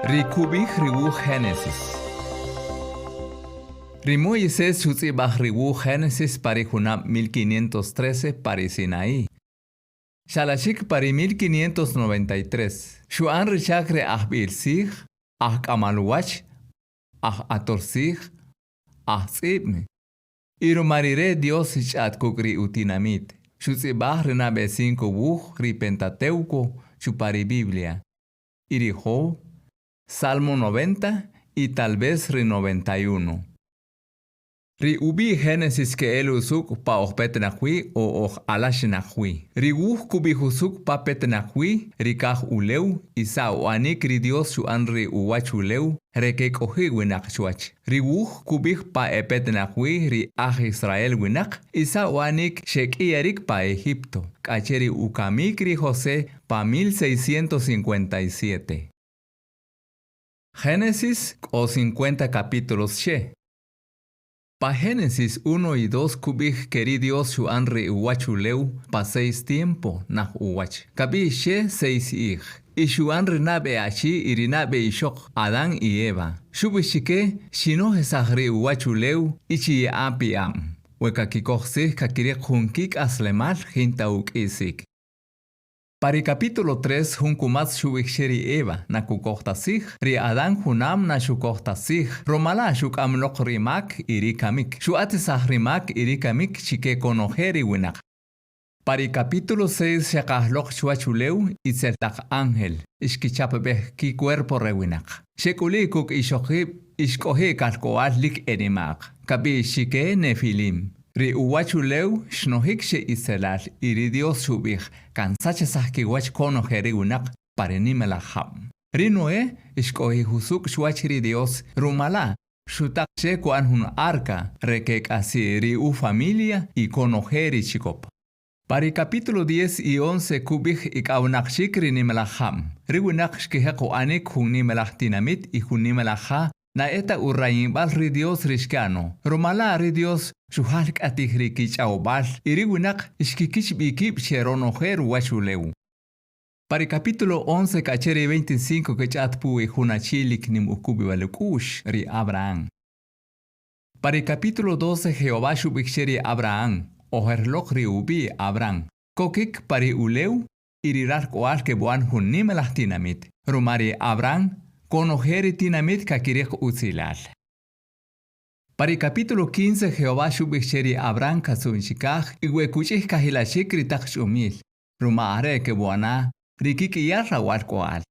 Rikubih ribu Génesis. Moisés chutzibah ribu Génesis pari junam 1513 pari Sinaí. Shalashik pari 1593. Shuan richakre birsig, kamaluach, atorsig, tzibme. Irumarire Dios chat kukri utinamit. Chutzibah renabe 5 buh ri Pentateuco chupari Biblia. Irijo Salmo 90 y tal vez ri 91. Ri ubi Génesis que el usuk pa petnahui o alashnachui. Ri kubi husuk pa petnahui, rikah uleu, isa oanik ri Dios su anri uwachuleu, rekek ohi winak chuach. Ri kubih pa petnahui ri Israel winak, isa oanik shekiarik pa Egipto. Kacheri ukamik ri José pa 1657. Génesis o 50 capítulos she. Pa Génesis 1 y 2 kubih queri Dios su anri uwachuleu pa 6 tiempo nah uwach. Kabi she 6 y su anri nabe achi irinabe ishok Adán y Eva. Shubishike shino hesahri uwachuleu ichi api Weka kikohsih kakirek hunkik aslemal hintauk isik. Pari capítulo 3 hunkumat shubiksheri Eva na kukohtasih, ri Adán hunam na shukohtasih, romala shuk amlok rimak irikamik, shuatisah rimak irikamik chike konojeri winak. Pari capítulo 6 shakahlok shuachuleu itzeltak ángel, ishkichapebeh ki cuerpo rewinak. Shekuli kuk ishokib ishkohi kalkoal lik edimak, kabi shike nefilim. Ri uwachuleu shnohik she iselal iri Dios shubih kansache sahkiwach konojeri winak parenimela ham. Ri Noé ishkohi husuk shwachiri Dios rumala shutak she kuan hun arca rekek asi ri familia y konojeri chikop. Pari capítulo 10 y 11 kubih ikaunak shikri nimela ham. Ri winak shkiheko anik hun nimela tinamit y hun nimela ha na eta urrayimbal ri Dios rishkano. Romala ri Dios shuhalk atihri kich aubal iri winak ishkikich bikib sheronojer wachuleu. Pari capítulo 11 kacheri 25 kechatpui hunachilik nim ukubi walukush ri Abraham. Pari capítulo 12 Jehová shubiksheri Abraham oherlok ri ubi Abraham. Kokik pari uleu irirar koal ke buan hunnimelah tinamit. Rumari Abraham konojeri tinamit kakirek utzilal. Pari capítulo 15 Jehová shubiksheri Abraham kasunshikaj iwekuchih kahilashik ritak shumil. Rumare ke buana rikik iyarra walkoal.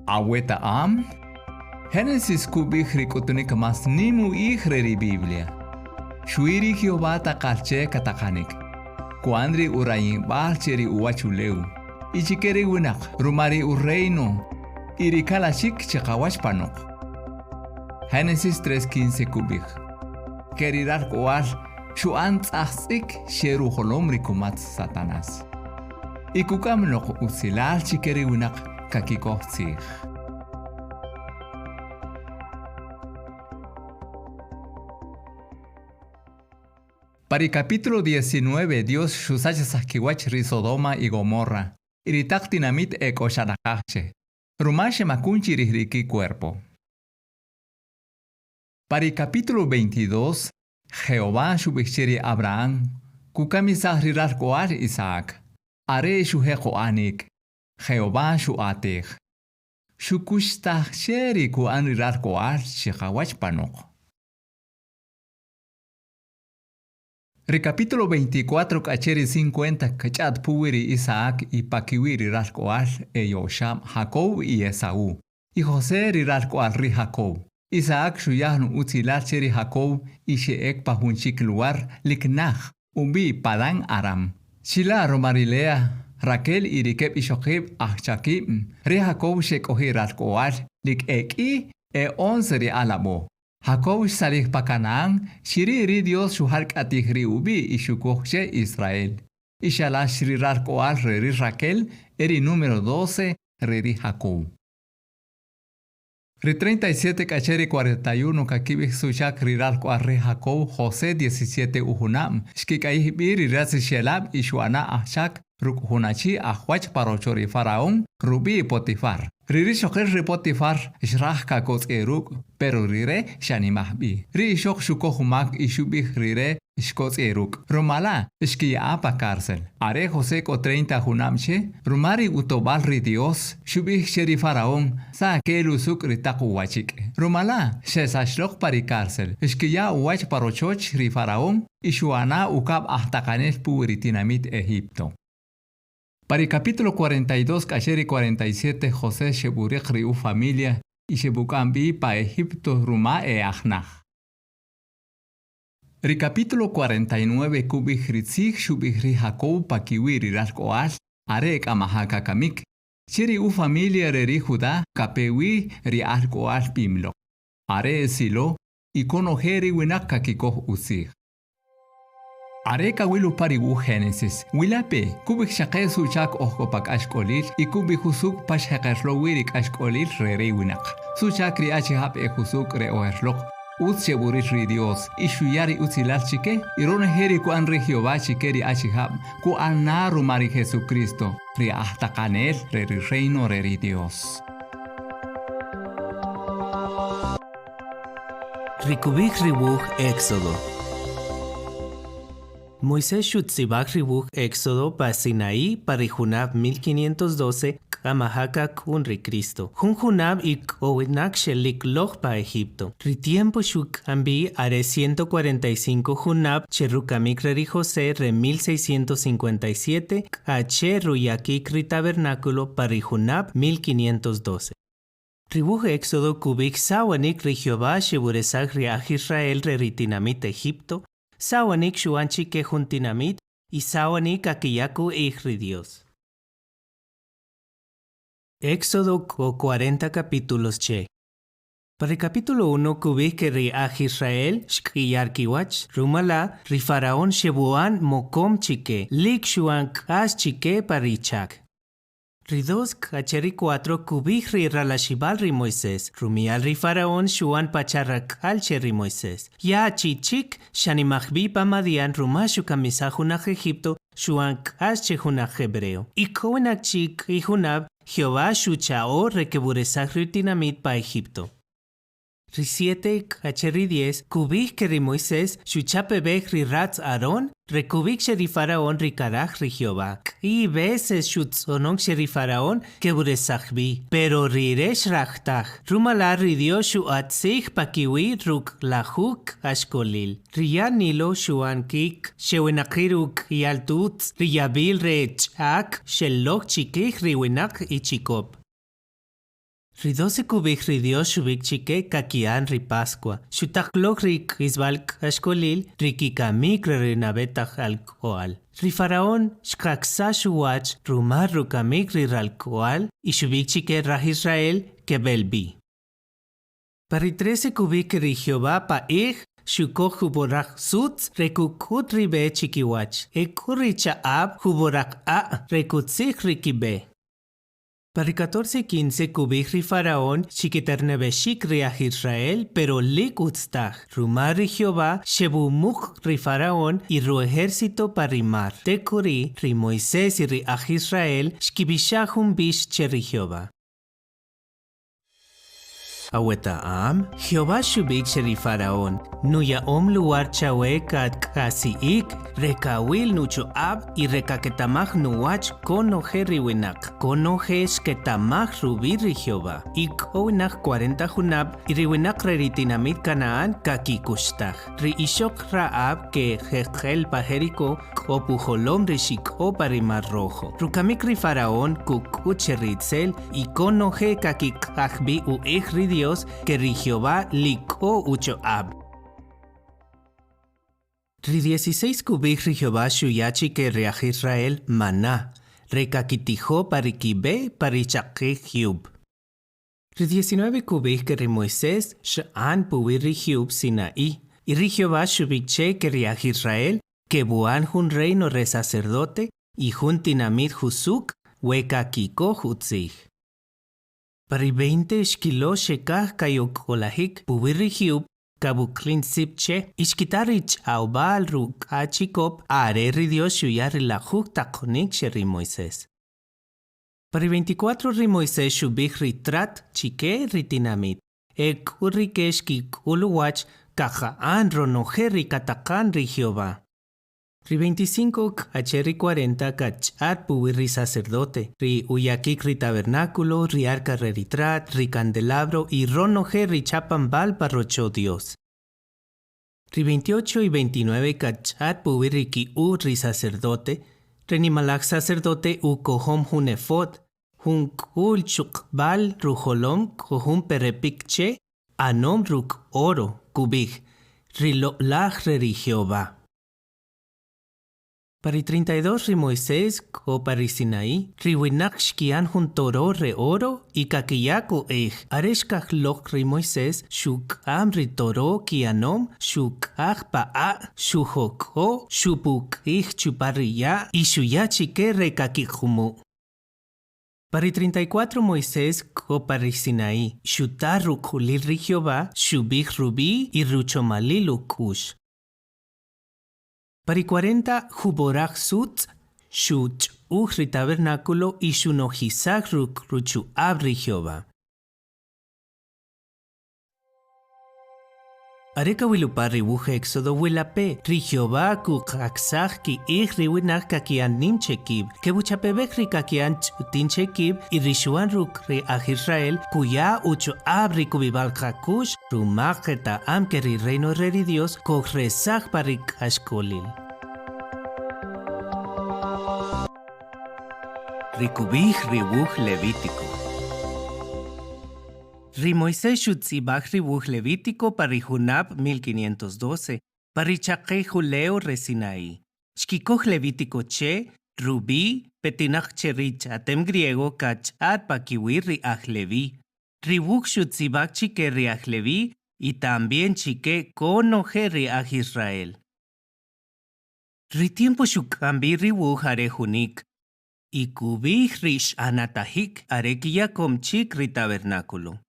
Aweta Génesis kubih rikutunik mas nimu ihre ri Biblia. Shuiri Jehová takalche katakanik. Kuandri urayin balcheri uwachuleu. Ichikeri winak rumari ureino. Irikalashik chekawash panok. Génesis 3:15 kubih. Kerirar koal shuan tzahsik sheru holom rikumat Satanás. Ikukam nok usilal chikeri winak kakikohtzih. Pari capítulo 19 Dios shusachasahkiwach ri Sodoma y Gomorra. Iritak tinamit ekoshanakache. Rumashe makunchi rihriki cuerpo. Pari capítulo 22 Jehová shubiksheri Abraham kukamisah rirar koal Isaac. Are shuheko anik. Jehová shuatech. Shukushtah sheri kuan rirar koal shikawach panok. Recapítulo 24 kacheri 50 kachat puwiri Isaac y pakiwiri rascoal Yosham Jacob y Esaú. Y José rirascoal ri Jacob. Isaac shuyahnu utzilal cheri Jacob y sheek pahunchik lugar liknach ubi padan Aram. Shila romarilea Raquel y rikeb ishokib achakib ri Jacob shekohi rascoal lik eki 11 ri alabo. Jacob salih pa Canaán, shiri ri Dios shuhark atihri ubi y shukohche Israel. Ishala shrirar koal ri Raquel, eri número 12 ri Jacob. Ri 37 kacheri 41 kakibik sushak rirar koal ri Jacob, José 17 uhunam, shkikaih bir ri razi shelab y shuana achak Ruk hunachi ahwach parochori faraón rubi Potifar. Riri shoker ri Potifar shrah kakos eruk pero rire shani mahbi. Ri shok shuko humak ishubih rire Shkots eruk. Romala, shkia apa cárcel. Are José ko 30 hunamche, rumari utobal ri Dios, shubih sheri faraón, sa kelu suk ritaku wachik. Romala, shesashlok pari cárcel. Shkia wach parochoch ri faraón, ishuana ukab ahtakanel puritinamit Egipto. Para el capítulo 42, cacheri 47, José sheburek riu familia, y shebukambi pa Egipto ruma e ahnach. El capítulo 49 kubih ritzig shubih ri Jacob pa kiwiri rascoal arek amahaka kamik. Chiri u familia ri Judá kapewi ri alcoal pimlo. Are silo ikono heri winaka kikoh usig. Are kawilu pari u Génesis. Wilape kubih shaqe suchak ohkopak ashkolil y kubih husuk pash haqerlo wirik ashkolil re winak. Suchak ri achihap e husuk re oherlok. Utse burit ri Dios, ishuyari utilal chike, irone heri ku anri Jehová chikeri achihab, ku anaru mari Jesucristo, ri ahtakanel re ri reino re ri Dios. Rikubik ribuj Éxodo. Moisés shutzibak ribuj Éxodo pa Sinaí parijunab 1512 kamahaka kun ri Cristo. Junab ik owinak shelik loch pa Egipto. Ri tiempo shuk ambi are 145 junab cherukamik ri José re 1657 a cheruyakik ri tabernáculo parijunab 1512. Ribuj Éxodo kubik sawanik ri Jehová sheburesak ri aj Israel re ritinamit Egipto, sawanik shuanchi ke juntinamit y sawanik akiyaku ri Dios. Éxodo 40 capítulos che. Para el capítulo 1 kubik que ri aj Israel shkiyarkiwach rumala ri faraón shebuan mokom chike lik shuan as chike parichak. Ri 2 kacheri 4 kubik ri ralashibal ri Moisés rumial ri faraón shuan pacharrakal che ri Moisés. Ya chichik shanimachbi pa Madian rumashu kamisahunaj Egipto shuan as chehunaj hebreo. Y kowenak chik y hunab Jehová shuchao rekeburesaj ritinamit pa Egipto. Ri 7 kacheri 10 kubik que ri Moisés shuchapebek ri ratz Aarón recubik sheri faraón ri karaj ri Jehová. Y veces shutzonok sheri faraón keburesajbi. Pero ri resh rachtaj. Rumala ri Dios shuatzig pakiwi ruk lahuk ashkolil. Ri ya nilo shuankik shewenakiruk y altutz ri yabil re chak shelok chikik ri wenak y chikop. Ri 12 kubik ri Dios shubik chike kakian ri Pascua. Shutaklok ri Isbalk ashkolil ri kikamik ri nabetaj alcohol. Ri faraón shkaksa shuwach rumar rukamik ri alcohol y shubik chike raj Israel kebelbi. Pari 13 kubik ri Jehová pa shukok huborach sutz rekukut ri be chikiwach. Ekuri chaab huborach a rekutzich ri kibe. Para 14-15 kubik ri faraón shikiternebeshik ri aj Israel pero lik utztaj. Rumar ri Jehová shebumuk ri faraón y ru ejército parimar. Tekuri ri Moisés y ri aj Israel shkibishahun bish che ri Jehová. Awetaam, Jehová shubik sheri faraón, nuya om luar chawe kat kasiik, rekawil nucho ab y rekaketamach nuach konoje riwinak, konoje shketamach rubiri Jehová, y kowinak 40 junab y riwinak reritinamit Canaán kakikushtach, ri ishok raab que jejel pajeriko kopuholom rishiko parimar rojo, rukamik ri faraón kukucheritzel y konoje kakikachbi u ejridi Dios que ri Jehová liko ucho ab. Ri 16 kubik ri Jehová shuyachi que riaj Israel maná, rekakitijo parikibe parichake Hiub. Ri 19 kubik que ri Moisés shaan puwi ri Hiub Sinaí, y ri Jehová shubikche que riaj Israel que buan hun reino re sacerdote y hun tinamit husuk wekakiko hutzig. Pari 20 shkilo shekah kayokolahik puwiri Hiub kabuklin sipche, ishkitarich aubal ruk achikop, are ridios shuyari la huk takonik sheri Moisés. Para 24 ri Moisés shubik ritrat chike ritinamit. Kurikesh ki uluwach kahaan ronoje katakan ri Jehová. Ri 25 acheri 40 kachat puwi ri sacerdote, ri uyakik ri tabernáculo, ri arca ritrat, ri candelabro y ronoje ri chapambal parrocho Dios. Ri 28 y 29 kachat puwi ri ki ri sacerdote, renimalak sacerdote kohom hunefot, hun kul chukbal ruholom kohum perepikche, anom ruk oro kubij, ri lach ri Jehová. Para 32 ri Moisés ko para Sinaí, ri winakshkian hun toro re oro y kakiyako areshkach lok ri Moisés shuk am ri toro kianom shuk paa shuhoko shupuk chupariya y shuyachike re kakijumu. Para 34 Moisés ko para Sinaí, shutaru kulil ri Jehová shubik rubí y ruchomalilu kush. Para 40 Juborach sut, shuch ri tabernáculo y shunojisak ruchu abri Jehová. Areka wilupari wuja éxodo wilape, ri Jehová kukaksach ki riwinak kakian nimchekib, que buchapebek ri kakian tinchekib y rishuan ruk ri Israel, kuya ucho abri kubibal kakush, rumaketa amkeri reino reri Dios, kokresach parik ashkolil. Rikubij ribuj levítico. Ri Moisés shutzibaj ribuj levítico para Junab 1512, para Chakej Juleo resinaí. Shkikoj levítico che, rubí, petinach cherich atem griego kach at pakiwi ri ajleví. Ribuj shutzibaj chike ri ajleví y también chike konoje ri aj Israel. Ri tiempo shukambi ribuj are junik. Y kubij rish anatajik arekia komchik ri tabernáculo.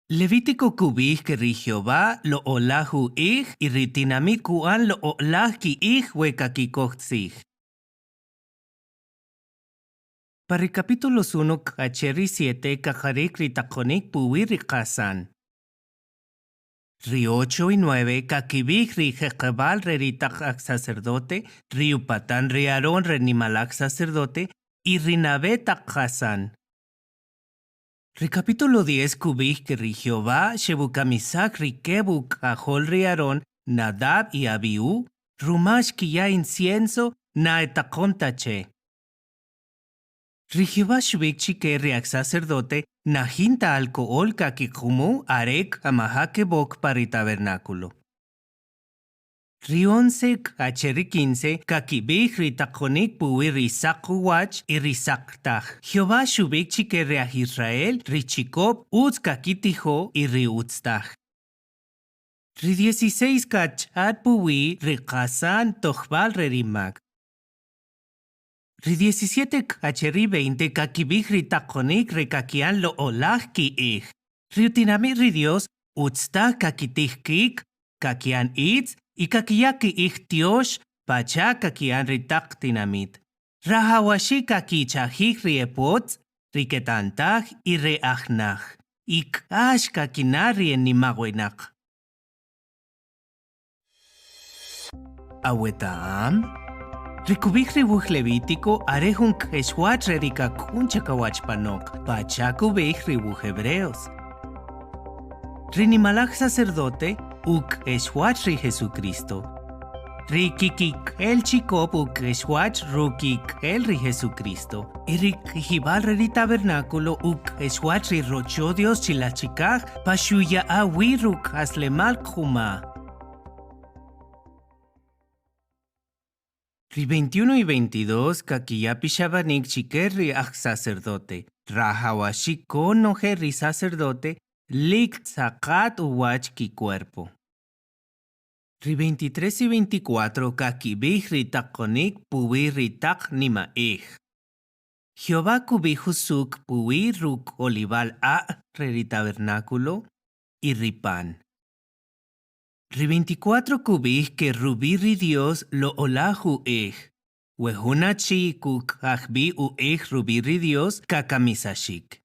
Levítico kubij que ri Jehová lo olahu ij y ritinamit kuan lo olah ki ij wekakikochtzij. Para el capítulo 1 kacheri 7 kajarik ritakonik puwi rikasan. Ri 8 y 9 kakibij ri jekebal re ritak sacerdote, ri upatan ri Aarón re nimalak sacerdote y ri Nabé takhasan. Ri capítulo 10 kubij que ri Jehová shebukamisak ri kebuk ajol ri Aarón, Nadab y Abiú, rumash kiya incienso na etakontache. Ri Jehová shubik chike ri ak sacerdote najinta alcohol kakikumu arek amahakebok para tabernáculo. Ri 11 acheri 15 kakibij ri takonik puwi ri sakuwach y ri saktaj. Jehová shubik chike ri ak Israel ri chikop utz kakitijo y ri utztaj. Ri 16 kachat puwi ri kasan tojbal re rimak. Ri 17 acheri 20 kakibij ri takonik re kakian lo olah ki ij. Ri utinami ri Dios utztaj kakitijkik, kakian itz y kakiyaki ij tiosh pacha kakian ri taktinamit. Rahawashi kakichajik ri epotz, ri ketantaj y re ajnaj. Ik ash kakinari en nimagwenak. Awetaam? Rikubik ribuj levítico arejun keshwach rerika kunchakawach panok, pachakubik ribuj hebreos. Rinimalak sacerdote uk eshwach ri Jesucristo. Rikikik el chikop uk eshwach rukik el ri Jesucristo. Y rikijibal ri tabernáculo uk eshwach ri rocho Dios chilachikaj pashuya awiruk aslemal khuma. Ri 21 y 22 kakiyapi shabanik chikerri aj sacerdote. Rahawashi konoje ri sacerdote lik tzakat uwach ki cuerpo. Ri 23 y 24 kakibij ri takonik puwi ri tak nima ij. Jehová kubijusuk puwi ruk olival a re ri tabernáculo y ri pan. Ri 24 kubih que rubí ri Dios lo olahu Wehuna chi kuk ahbi u rubí ri Dios kakamisashik.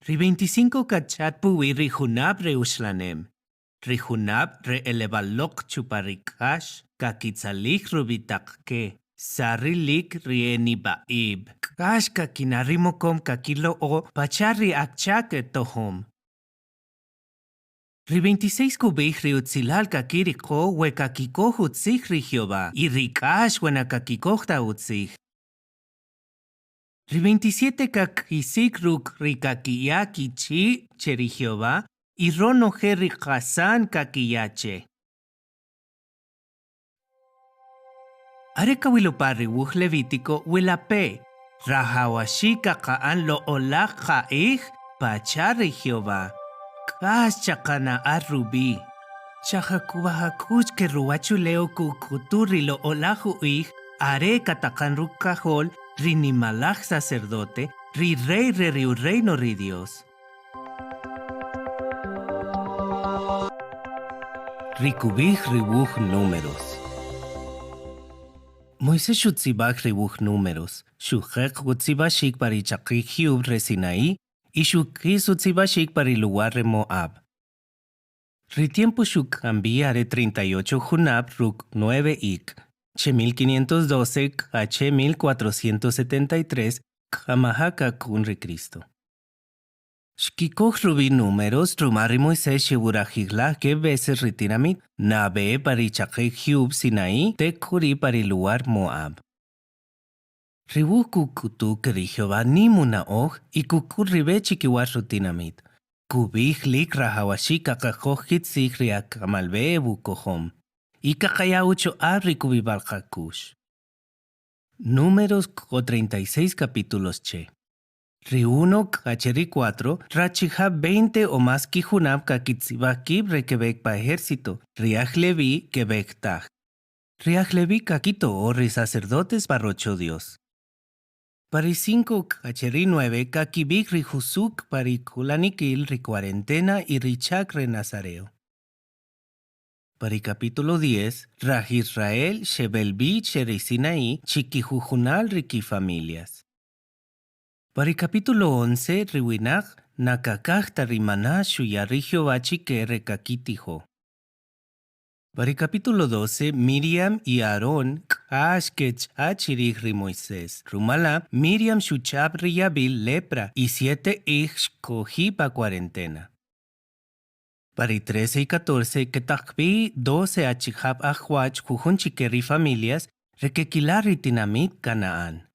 Ri 25 kachat puwi ri hunab re Ushlanem. Ri hunab re elevalok chuparikash kakitzalik rubitakke. Sarilik rieni baib. Kash kakinarimokom kakilo o pachari akchak tohom. Ri 26 kubih ri utzilal kakiriko we kakiko hutzich ri Jehová. Y ri kash wena kakikohta utzich. Ri 27 kakisik ruk ri kakiyaki chi cheri Jehová. Y rono ri hasan kakiyache. Areka wilopari wuh Levítico wilape. Rahawashi kakaan lo olak haich pachari Jehová. Kas chakana arrubi. Chahakubahakuch que ruachuleo kukuturi lo olahu are katakan rukahol rinimalach sacerdote ri rey re reino ri Dios. Rikubih ribuh números. Moisés shutzibach ribuh números. Shuchek utzibashik parichakik hiub resinaí y shukis utzibashik parilugar re Moab. Ritiempo shuk ambiare 38 junab ruk 9 ik. Che 1512 a che 1473 kamahaka kun re Cristo. Shkikoh rubi números trumari Moisés sheburajigla que veces ritinamit nabe parichakik hiub Sinaí te kuri parilugar Moab. Ribu kukutu keri Jehová ni munaoj y kukur ribe chikiwar rutinamit. Kubih lik rahawashi kakajohit sigri akamalbe ebukohom. Y kakayaucho abri kubibalkakush. Números 36 capítulos che. Ri 1 kacheri 4 rachija 20 o más kijunab kakitzibakib rekebek pa ejército. Riach Levi kebek taj. Riach Levi kakito o ri sacerdotes parrocho Dios. Pari 5 kacheri 9 kakibik ri Jusuk pari kulanikil ri cuarentena y richak re Nazareo. Pari capítulo 10 Raj Israel shebelbi sheri Sinaí chikijujunal riki familias. Pari capítulo 11 riwinach nakakachta rimana shuyari Jehová chike rekakitijo. Pari capítulo 12 Miriam y Aarón kashkech achirich ri Moisés. Rumala Miriam shuchab riyabil lepra y 7 kohi pa cuarentena. Pari 13 y 14 ketakbi 12 achihab ahuach jujunchikeri familias rekekilar ritinamit Canaán.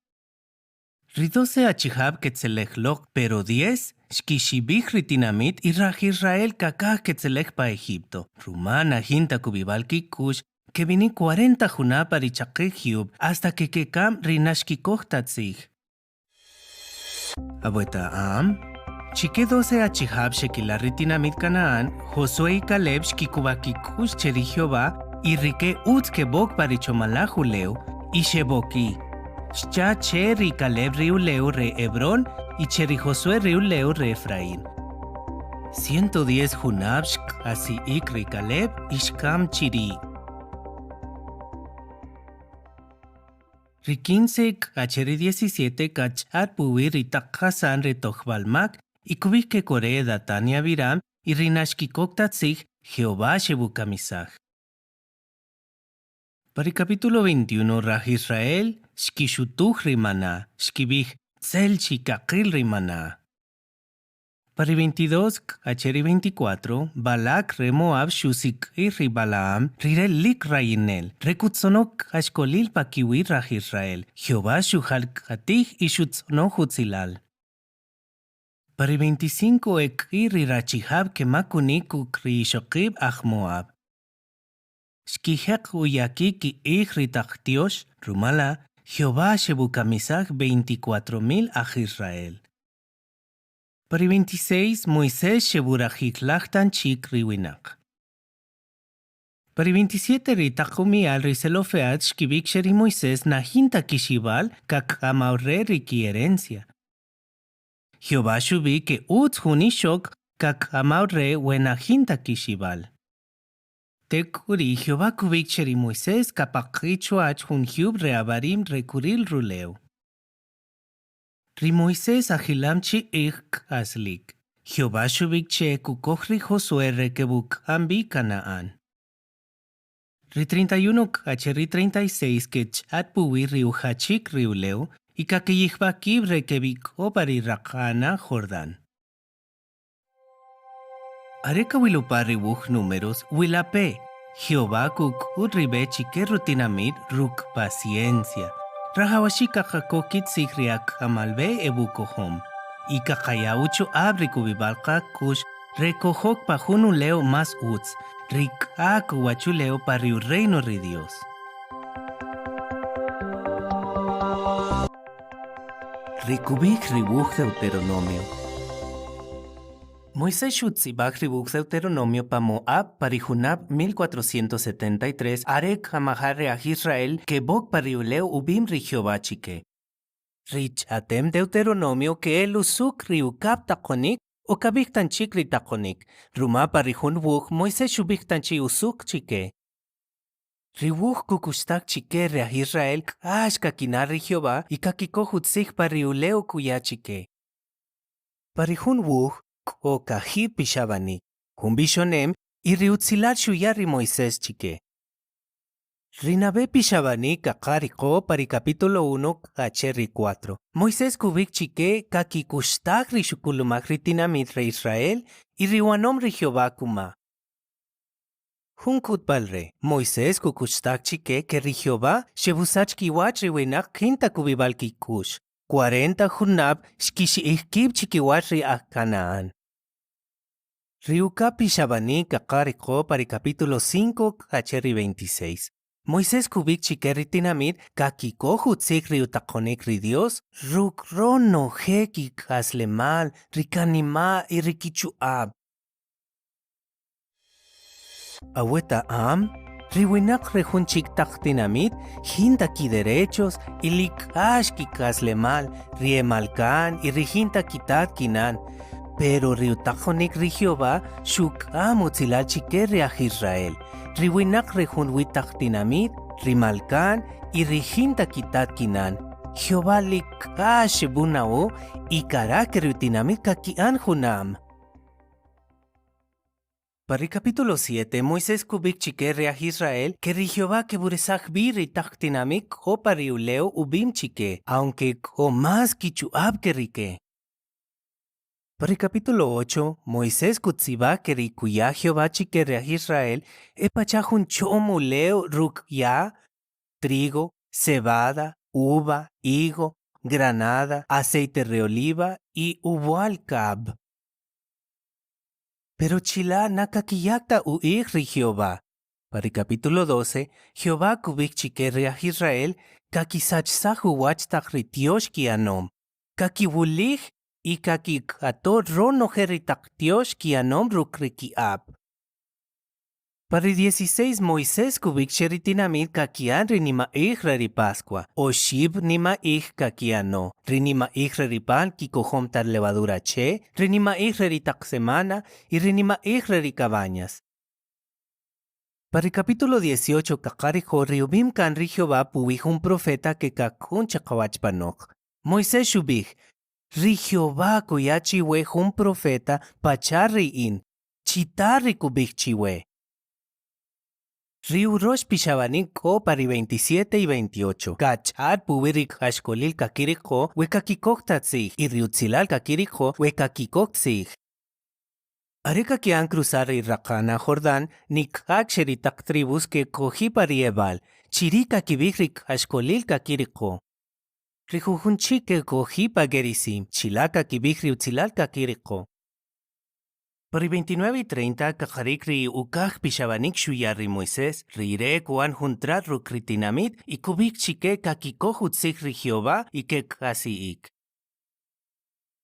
Ri 12 achihab ketzelejlok pero 10 shkishibich ritinamit y Raj Israel kakah ketzelej pa Egipto. Rumana hinta kubibal kikush que vini 40 juna parichakej hiub hasta que kekam rinashkikohtatzig. Abueta am Chique 12 achihab shekilar ritinamit Canaán, Josué y Caleb shkikubakikush cheri Jehová y rike utzkebok parichomalajuleu y sheboki. Shcha cheri Caleb riuleu re Hebrón y cheri Josué riuleu re Efraín. 110 junab shkasi ikri Caleb y shkam chiri. Ri 15 kacheri 17 kachar puwi ritak Hasan re Tochbalmak y kubik que Coré Datania Biram y rinashkikoktatzig Jehová shebukamisaj. Para el capítulo 21 Raj Israel shkishutuj rimana shkibij tzel shikakil rimana. Para el 22 kacheri 24 Balak re Moab shusik ri Balaam rirel lik rayinel rekutzonok ashkolil pakiwi Raj Israel Jehová shuhal katij y shutzonok hutzilal. Para el 25 ekiri rachihab que makuniku kri shokib ach Moab. Shkihek uyaki ki ikri tachtiosh rumala Jehová shebukamisaj 24,000 ach Israel. Para el 26 Moisés sheburajichlachtan chik riwinak. Para el 27 ritakumi al riselofeat shkibik sheri Moisés nahinta kishibal kakamaurre riki herencia. Jehová shubi que utz hunishok kakamaurre wenahinta kishibal. tekuri Jehová kubik cheri Moisés kapakichuach hun hiub reabarim rekuril ruleu. Ri Moisés ahilamchi ik aslik. Jehová shubik che kukohri Josué rekebuk ambi Canaán. Ri 31 kacheri 36 que chat puwi riu hachik riuleu y kakiyihbakib rekebik opari rakana Jordán. Areka wilupari wuj números wilape. Jehová kuk urribe chike rutinamid ruk paciencia. Rahawashika kakokit sigriak amalbe ebukohom. Y kakayaucho abri kubibalka kush recojoc pajunu leo más uts. Rikak wachuleo pariu reino ri Dios. Rikubik ribuj Deuteronomio. Moisés Shutzibak ribuk Deuteronomio pa Moab parijunab 1473 arek hamahare a Israel que bok pariuleu ubim ri Jehová chike. Rich atem Deuteronomio que el usuk riukap takonik o kabik tanchik ri takonik. Ruma parijun buk Moisés shubik tanchi usuk chike. Ribuj kukustak chike re a Israel ash kakinar ri Jehová y kakiko hutzik pariuleu kuya chike. Parijun buk o kaji pishabani, humbishonem y riutzilar shuyari Moisés chike. Rinabe pishabani kakariko pari capítulo 1 kacheri 4. Moisés kubik chike kakikustak rishukulumak ritinamit re Israel y riwanom ri Jehová kuma. Hunkut balre, Moisés kukustak chike que ri Jehová shebusach kiwach riwenak kinta kubibal kikush. 40 junab shkishi ihkib chikiwach ri a Canaán. Riuka pishabani kakariko pari capítulo 5 kacheri 26. Moisés kubik chikeri tinamit kakiko hutzik riutakonik ri Dios rukrono hekik aslemal rikanima y rikichuab. Aweta am riwinak rejunchik taktinamit hinta ki derechos y likash kikaslemal riemalkan y rihinta kitat kinan. Pero riutakonik ri Jehová shukam utzilal chikeri a Israel. Riwinak rejun witaktinamit, rimalkan y rihinta kitat kinan. Jehová likash bunao y karak riutinamit kakian junam. Para el capítulo 7, Moisés kubik chike a Israel que ri Jehová que buresach bir taktinamik o pariuleo ubim chike, aunque o más kichuab que rike. Para el capítulo 8, Moisés kutziba que ri kuya Jehová chike a Israel epachajun chomuleo rukya, trigo, cebada, uva, higo, granada, aceite de oliva y ubualcab. Pero chila nakakiyakta uig ri Jehová. Para el capítulo 12, Jehová kubik chike a Israel kakisachsahu wachtak ritiosh kianom. Kakiwulig y kakikator rono heritaktios kianom rukrikiab. Para el 16, Moisés kubik sheritinamit kakian rinima ri Pascua, o shib nima kakiano, rinima ripan kikohom tar levadura che, rinima ri semana y rinima ri cabañas. Para el capítulo 18, kakarijo riubim kan ri Jehová puwij un profeta que kakun chakawachpanok. Moisés shubij, ri Jehová kuyachiwe un profeta pacharri in, chitari kubik chiwe. Riu Rosh Pishabanik ko pari 27 y 28. Kachar puwirik hashkolil kakiriko wekakikok tatzig y riutzilal kakiriko wekakikok. Areka kian cruzar Rakana Jordán nikak sheritak tribus que cogi pariebal, chirika kibikrik hashkolil kakiriko. Rijujunchi que cogi pagerisim, chilaka kibikri utzilal kakiriko. Por el 29 y 30, kajarik ri ukaj pishabanik shuyarri Moisés, rire kuan juntrat rukritinamit y kubik chike kakikohutzig ri Jehová y que casiik.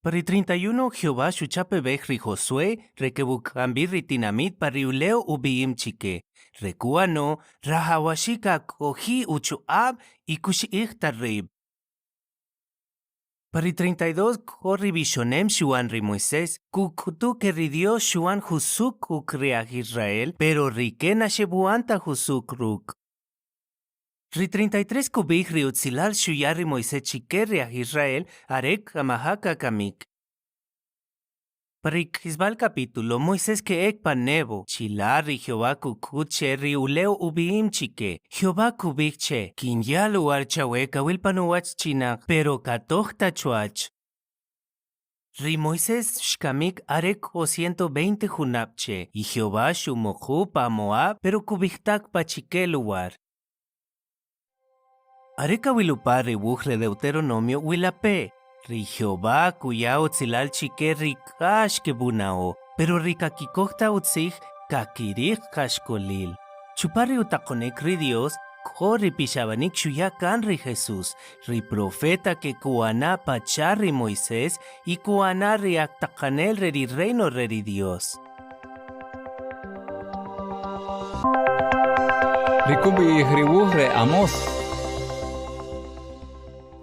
Por el 31, Jehová shuchapebej ri Josué, rekebuk ambir ritinamit pariuleo ubiim chike. Rekuano, rahawashika kohi uchuab y kushiik tarrib. Pari 32 corri bishonem shuan ri Moisés, kukutu que ridio shuan husuk ukriag Israel, pero riken ashebuanta husuk ruk. Ri 33 kubik ri utzilal shuyari Moisés chikerriag Israel, arek amahaka kamik. Parik Hisbal capítulo, Moisés que ek panevo, chilari Jehová kukuche ri uleo ubiim chike, Jehová kubikche, kinyal uarchaweka wilpanuach chinak, pero katohta chuach. Ri Moisés shkamik arek o 120 junapche, y Jehová shumoju pa Moab, pero kubiktak pa chike lugar. Areka wilupar ri wuj Deuteronomio wilape. Ri Jehová cuya utzilal chike rikash que bunao, pero rikakikokta utzig kakirik kashkolil. Chupari utakonek ri Dios, kori pishabanik shuyakan ri Jesús, ri profeta que kuana pachar ri Moisés y kuana ri aktakanel ri reino ri Dios. Rikubi ihribuh re Amos.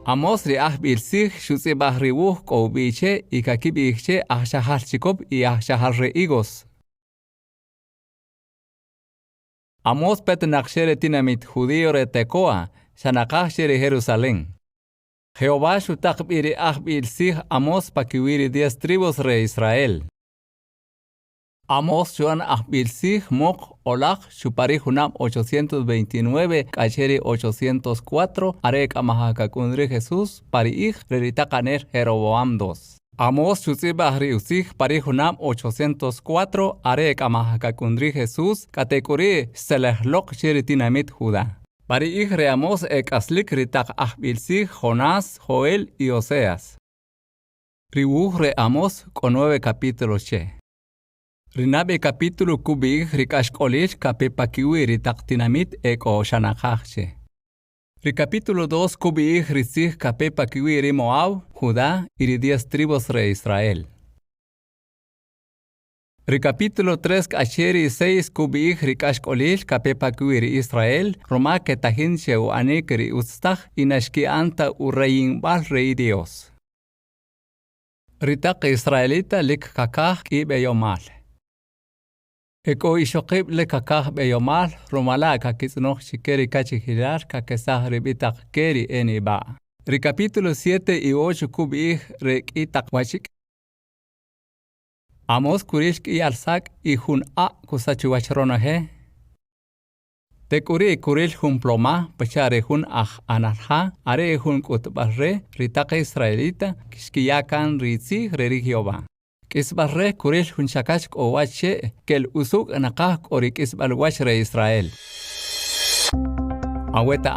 Amos ri bilsig shutzi bahribuh koubiche y kakibiche ahshahar chikop y ahshahar re igos. Amos pet nakshere tinamit judío re tekoa, shanakashere Jerusalén. Jehová shutak biri bilsig Amos pakiwiri 10 tribus re Israel. Amos shuan bilsig mok olak shupari hunam 829 kacheri 804 arek amahakakundri Jesús pari ij reritakaner Jeroboam 2. Amos shutzi bahri usig pari hunam 804 arek amahakakundri Jesús katekuri selehlok shiritinamit Judá. Pari ij re Amos ek aslik ritak bilsig Jonás, Joel y Oseas. Ribuh re Amos con 9 capítulos che. Rinabe capítulo kubig rikashkolish kapepakiwi ritaktinamit eko shanakachche. Ri capítulo 2 kubig risig kapepakiwi ri Moab, Judá y ri 10 tribus re Israel. Ri capítulo 3 kasheri 6 kubig rikashkolish kapepakiwi ri Israel, Roma ketahinche u anek ri ustach inashki anta u reyin bal rei Dios. Ritak Israelita lik kakah ibe yomal. Eko ishokib le kakah beyomal, romala kakisnoch shikeri kachihilar kakesah ribitak keri eni ba. Ri capítulo 7 y 8 kubih rekitak wachik. Amos kurishk y alsak y hun a kusachuachronahe. Te kuri kuril hun ploma, pachare hun anarha, are hun kutbarre, ritak israelita, kishkiyakan ritzi religioba. Kisbarre kuril hun shakach o wache, kel usuk nakah orik isbal wach re Israel. Aweta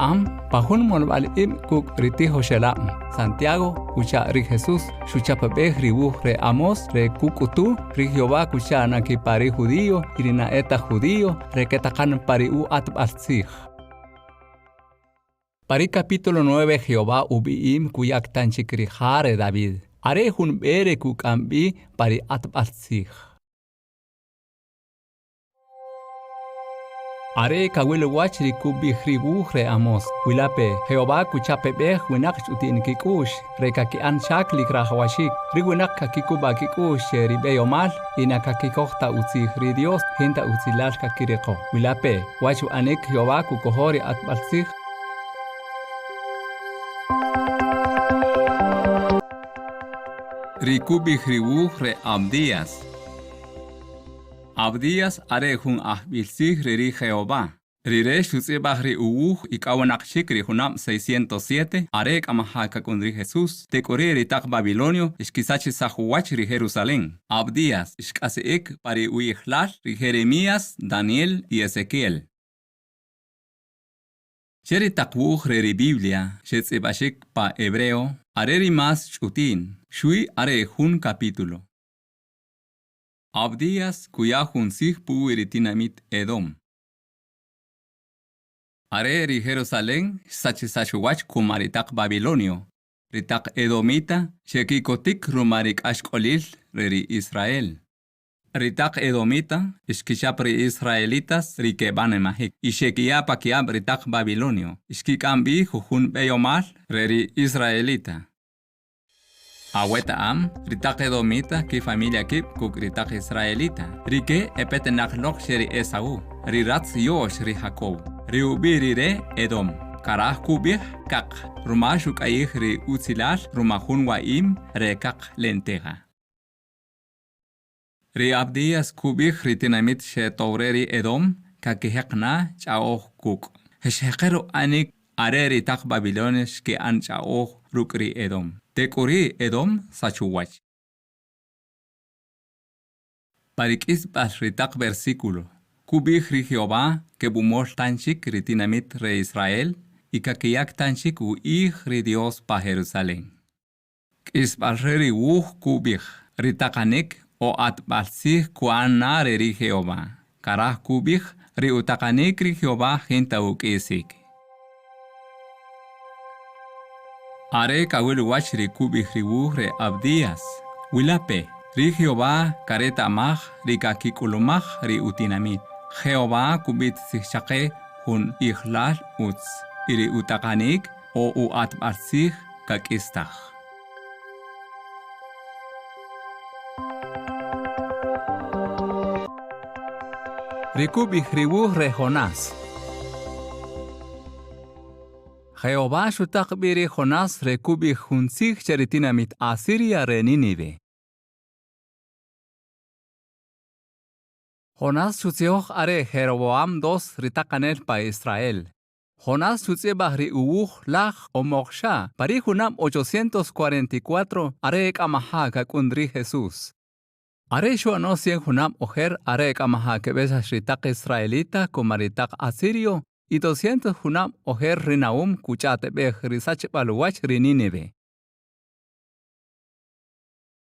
pahun monbal kuk riti Hoshelam, Santiago, kucha ri Jesús, shuchapabeh ribuh re Amos, re kukutu, ri Jehová kucha nakipari judío, irina eta judío, re ketakan pari atb alzig. Pari capítulo 9 Jehová ubiim kuyak tanchikrihare David. Are hun bere kukambi pari atb alzig. Are kawil wachri kubi hribuhre Amos, wilape, Jehová kuchape beh winak utin kikush, rekaki an shakli krahwashik, riwinak kakikuba kikush ribeyomal, ina kakikohta utzi Dios, hinta utzilal kakireko, wilape, wachu anek Jehová kukohori atbalzig. Rikubi hribuhre Abdías. Abdías are hun bilsig riri Jehová. Rire shutzi bahri y kawanak shikri hunam 607 arek amahaka kundri Jesús. Te koriri tak Babilonio ishkisachi sahuwach ri Jerusalén. Abdías ishkase pari uihlal ri Jeremías, Daniel y Ezequiel. Sheri takwuh riri Biblia shetzi bashik pa hebreo areri mas chutin. Shui are hun capítulo. Abdías kuya hun sig puiritinamit Edom. Are ri Jerusalén sachisachuwach kumaritak Babilonio. Ritak Edomita shekikotik rumarik ashkolil ri Israel. Ritak Edomita ishkishap ri Israelitas rikeban mahik. Ishekia pakiab ritak Babilonio. Ishkikambi hun beyomal ri Israelita. Aweta am, ritaq edomita ki familia kip kuk ritaq israelita. Rike epete naklok sheri Esau. Riratz yosh ri Jacob. Riubi re Edom. Karah kubih kak. Rumashuk ayih ri utzilal rumahun waim re kak lenteja. Ri abdiyas kubih ritinamit she taureri Edom kakihekna chaoh kuk. Heshekero anik areri tak Babilones ke an chaoh rukri Edom. Tekuri Edom sachuwach. Parikis basritak versículo. Kubih ri Jehová que bumol tanchik ritinamit re Israel y kakiyak tanchik u ri Dios pa Jerusalén. Kis basreri kubih ritakanik o atbalsih kuana ri Jehová. Karah kubih ri utakanik ri Jehová jinta ukisik. Are kawil wach ri kubih ri re Abdías. Wilape, ri Jehová kareta mach ri kakikulumach ri utinamit. Jehová kubit sichake hun ihlal uts. Iri utakanik o atbarsih kakistach. Ri kubih ri re Jonás. Jehová shutak biri Jonás re kubih hunsich cheritinamit Asiria re Nínive. Jonás shutioch are Jeroboam dos ritakanel pa Israel. Jonás shutzebah ri lach o moksha pari hunam 844 are ekamaha kakundri Jesús. Are shuano sien hunam ojer are ekamaha kebesas ritak Israelita kumaritak Asirio y 200 hunam ojer rinaum kuchatebeh risach baluach rininive.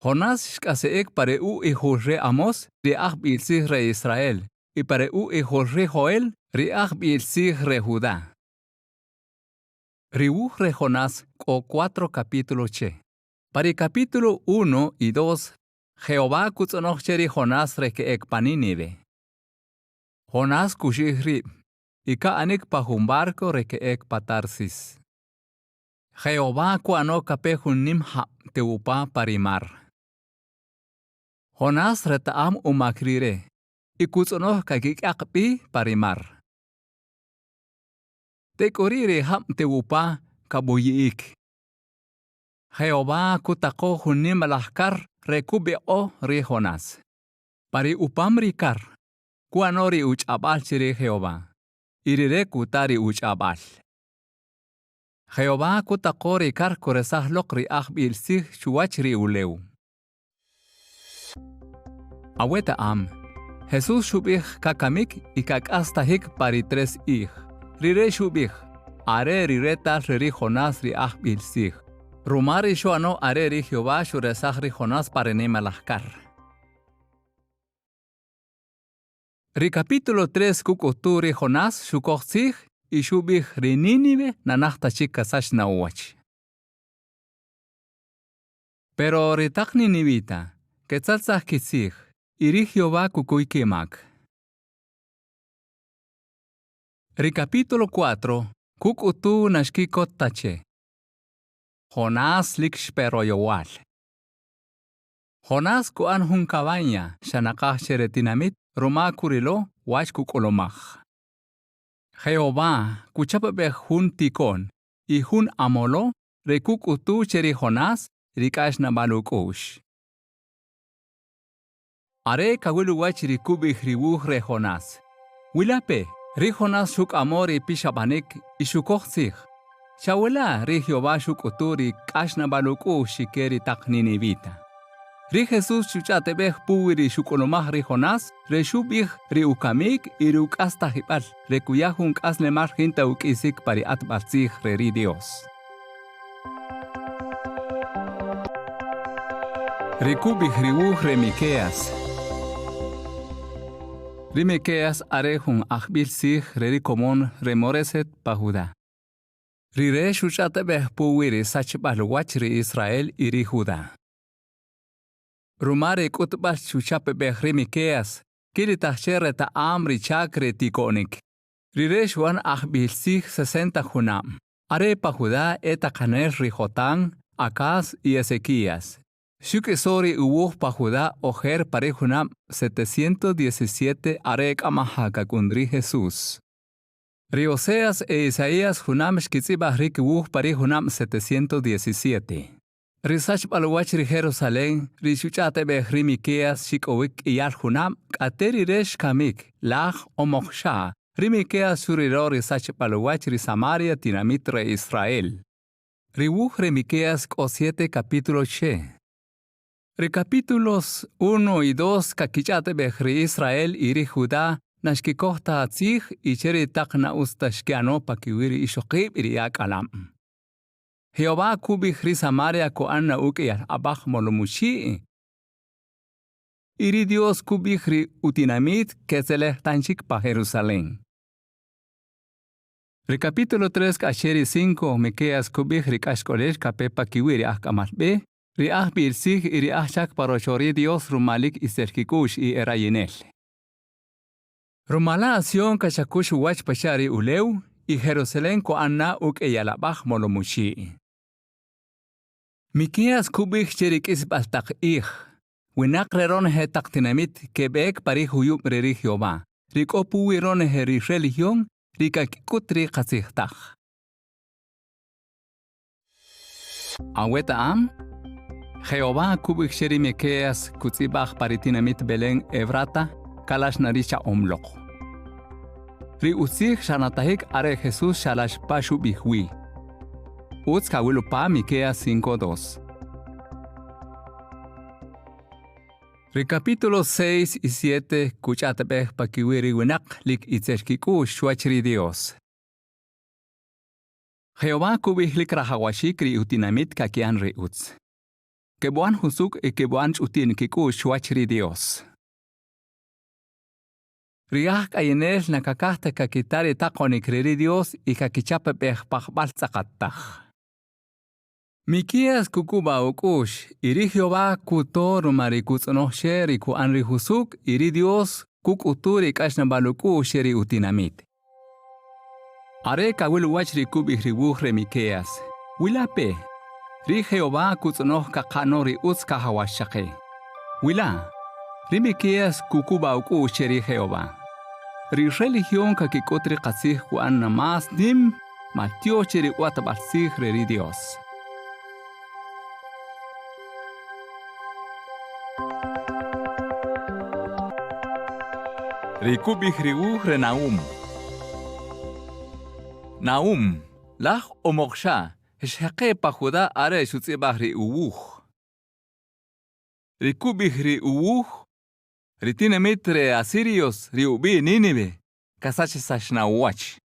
Jonás shkaseek pare re Amos ri bilsih re Israel y pare re Joel ri bilsih re Judá. Riu re Jonás o 4 capítulos che. Para capítulo 1 y 2 Jehová kutzonoch cheri Jonás re que ekpaninive. Jonás kushih rib. Ika anik pa humbarco re que ek patarsis. Jehová kuano kapehun nimha teupa parimar. Jonás retaam umakrire. Ikutsonoh kagik akpi parimar. Tekorire ham teupa kabuyik. Jehová kutako hunim malahkar rekube o ri Jonás. Pari upam rikar. Kuanori uchabal chiri Jehová. Irire kutari uchabal. Jehová kutakori kar koresah lokri bilsih chuachri uleu. Aweta am. Jesús shubih kakamik y kakastahik pari 3 ij. Rire shubih. Are rireta riri Jonás ri bilsih. Rumari shuano are ri Jehová shuresah ri Jonás parenema lahkar. Ri capítulo 3 kukuturi Jonás shukochsih y shubih ri Nínive nanachtachik kasash nauach. Pero ritak Ninivita, ketzatzah kitsih, iri Jehová kukuikimak. Ri capítulo 4 kukutu nashkikot tache. Jonás likshpero yowal. Jonás kuan hun cabaña, shanakah sheretinamit, Roma kurilo, wach kukolomach. Jehová, kuchapebeh hun tikon, y hun amolo, rekukutu cheri Jonás, rikash nabalukush. Are kawilu wach rikubih ribuh re Jonás. Wilape, ri Jonás shuk amori pishabanik, y shukochsih. Shawela ri Jehová shukuturi kash nabalukush shikeri tak Ninivita. Ri Jesús chuchatebeh puwiri shukolomah ri Jonás, re shubih ri ukamik y ri ukastahibal, re kuyahun kaslemar jinta ukisik pari atbatzih re ri Dios. Ri kubih riuh re Miqueas. Ri Miqueas are hun bilsih re ri komon re Moreset pa Judá. Ri re chuchatebeh puwiri sachbal wach ri Israel y ri Judá. Rumare kutbal chuchapebeh ri Miqueas, kilitachere ta amri chakre tikonik. Rireshwan bilsih 60 hunam. Are pa Judá eta kaner ri Jotán, Acaz y Ezequías. Shukesori uwuh pa Judá ojer pare Junam 717 arek amahaka kundri Jesús. Rioseas e Isaías Junam shkitzibah rik uwuh pare Junam 717. Risach balwach Jerusalén, rishuchate behri Miqueas shikowik iyal Junam, kateri resh kamik, lach omoksha, Rimikeas suriror risach balwach Samaria tinamitre Israel. Riwuh Remiqueas o7 capítulo she. Recapítulos 1 y 2 kakichate behri Israel iri Judá nashkikohta atzich y cheri takna ustashkiano pakiwiri ishokib iriak alam. Jehová kubihri Samaria ko anna ukeyal abach molumushi. Iri Dios kubihri utinamit kezeleh tanchik pa Jerusalén. Recapítulo 3 kasheri 5 Miqueas kubihri kashkolesh kapepa kiwiri akamalbe. Riah birsig y riah chak parochori Dios rumalik y serkikush y erayinel. Rumala asion kashakush wach pashari uleu y Jerusalén ko anna uk eyalabach molumushi. Miqueas kubich cherikis baltak ich. Winak reron he taktinamit kebek pari huyub reri Jehová. Rikopu wiron he religión rikakikutri kazihtach. Aweta am? Jehová kubik sheri Miqueas kutzibach paritinamit Belén Evrata kalash narisha omlok. Ri utzich shanatahik are Jesús shalash pashu bihwi. Utz kawilu pa Miqueas 5:2. Recapítulos 6 y 7 kuchatebeh pakiwiri winak lik itzeshkiku shuachri Dios. Jehová kubih lik rahawashikri utinamit kakian ri utz. Kebuan husuk y kebuan utin kiku shuachri Dios. Riah kayenel nakakahta kakitari takonikri Dios y kakichape beh pachbal tzakatach. Miqueas kukuba ukush, iri Jehová kutor marikutzonoh sheri ku anri husuk, iri Dios kukuturi kashnabaluku sheri utinamit. Are kawilu wachri kubih ribuhre Miqueas. Wilape. Ri Jehová kutzonoh kakanori utz kahawashake. Wila. Ri Miqueas kukuba ukush sheri Jehová. Ri religión kakikotri katsih ku anna mas nim, matio sheri watabalsih ri Dios. Rikubih riwuh re Naum. Naum, lach omoksha, heshake pa Judá are shutzibah ri uwuh. Rikubih ri uwuh, ritinamit re Asirios ri ubi Nínive, kasachisash na uwach.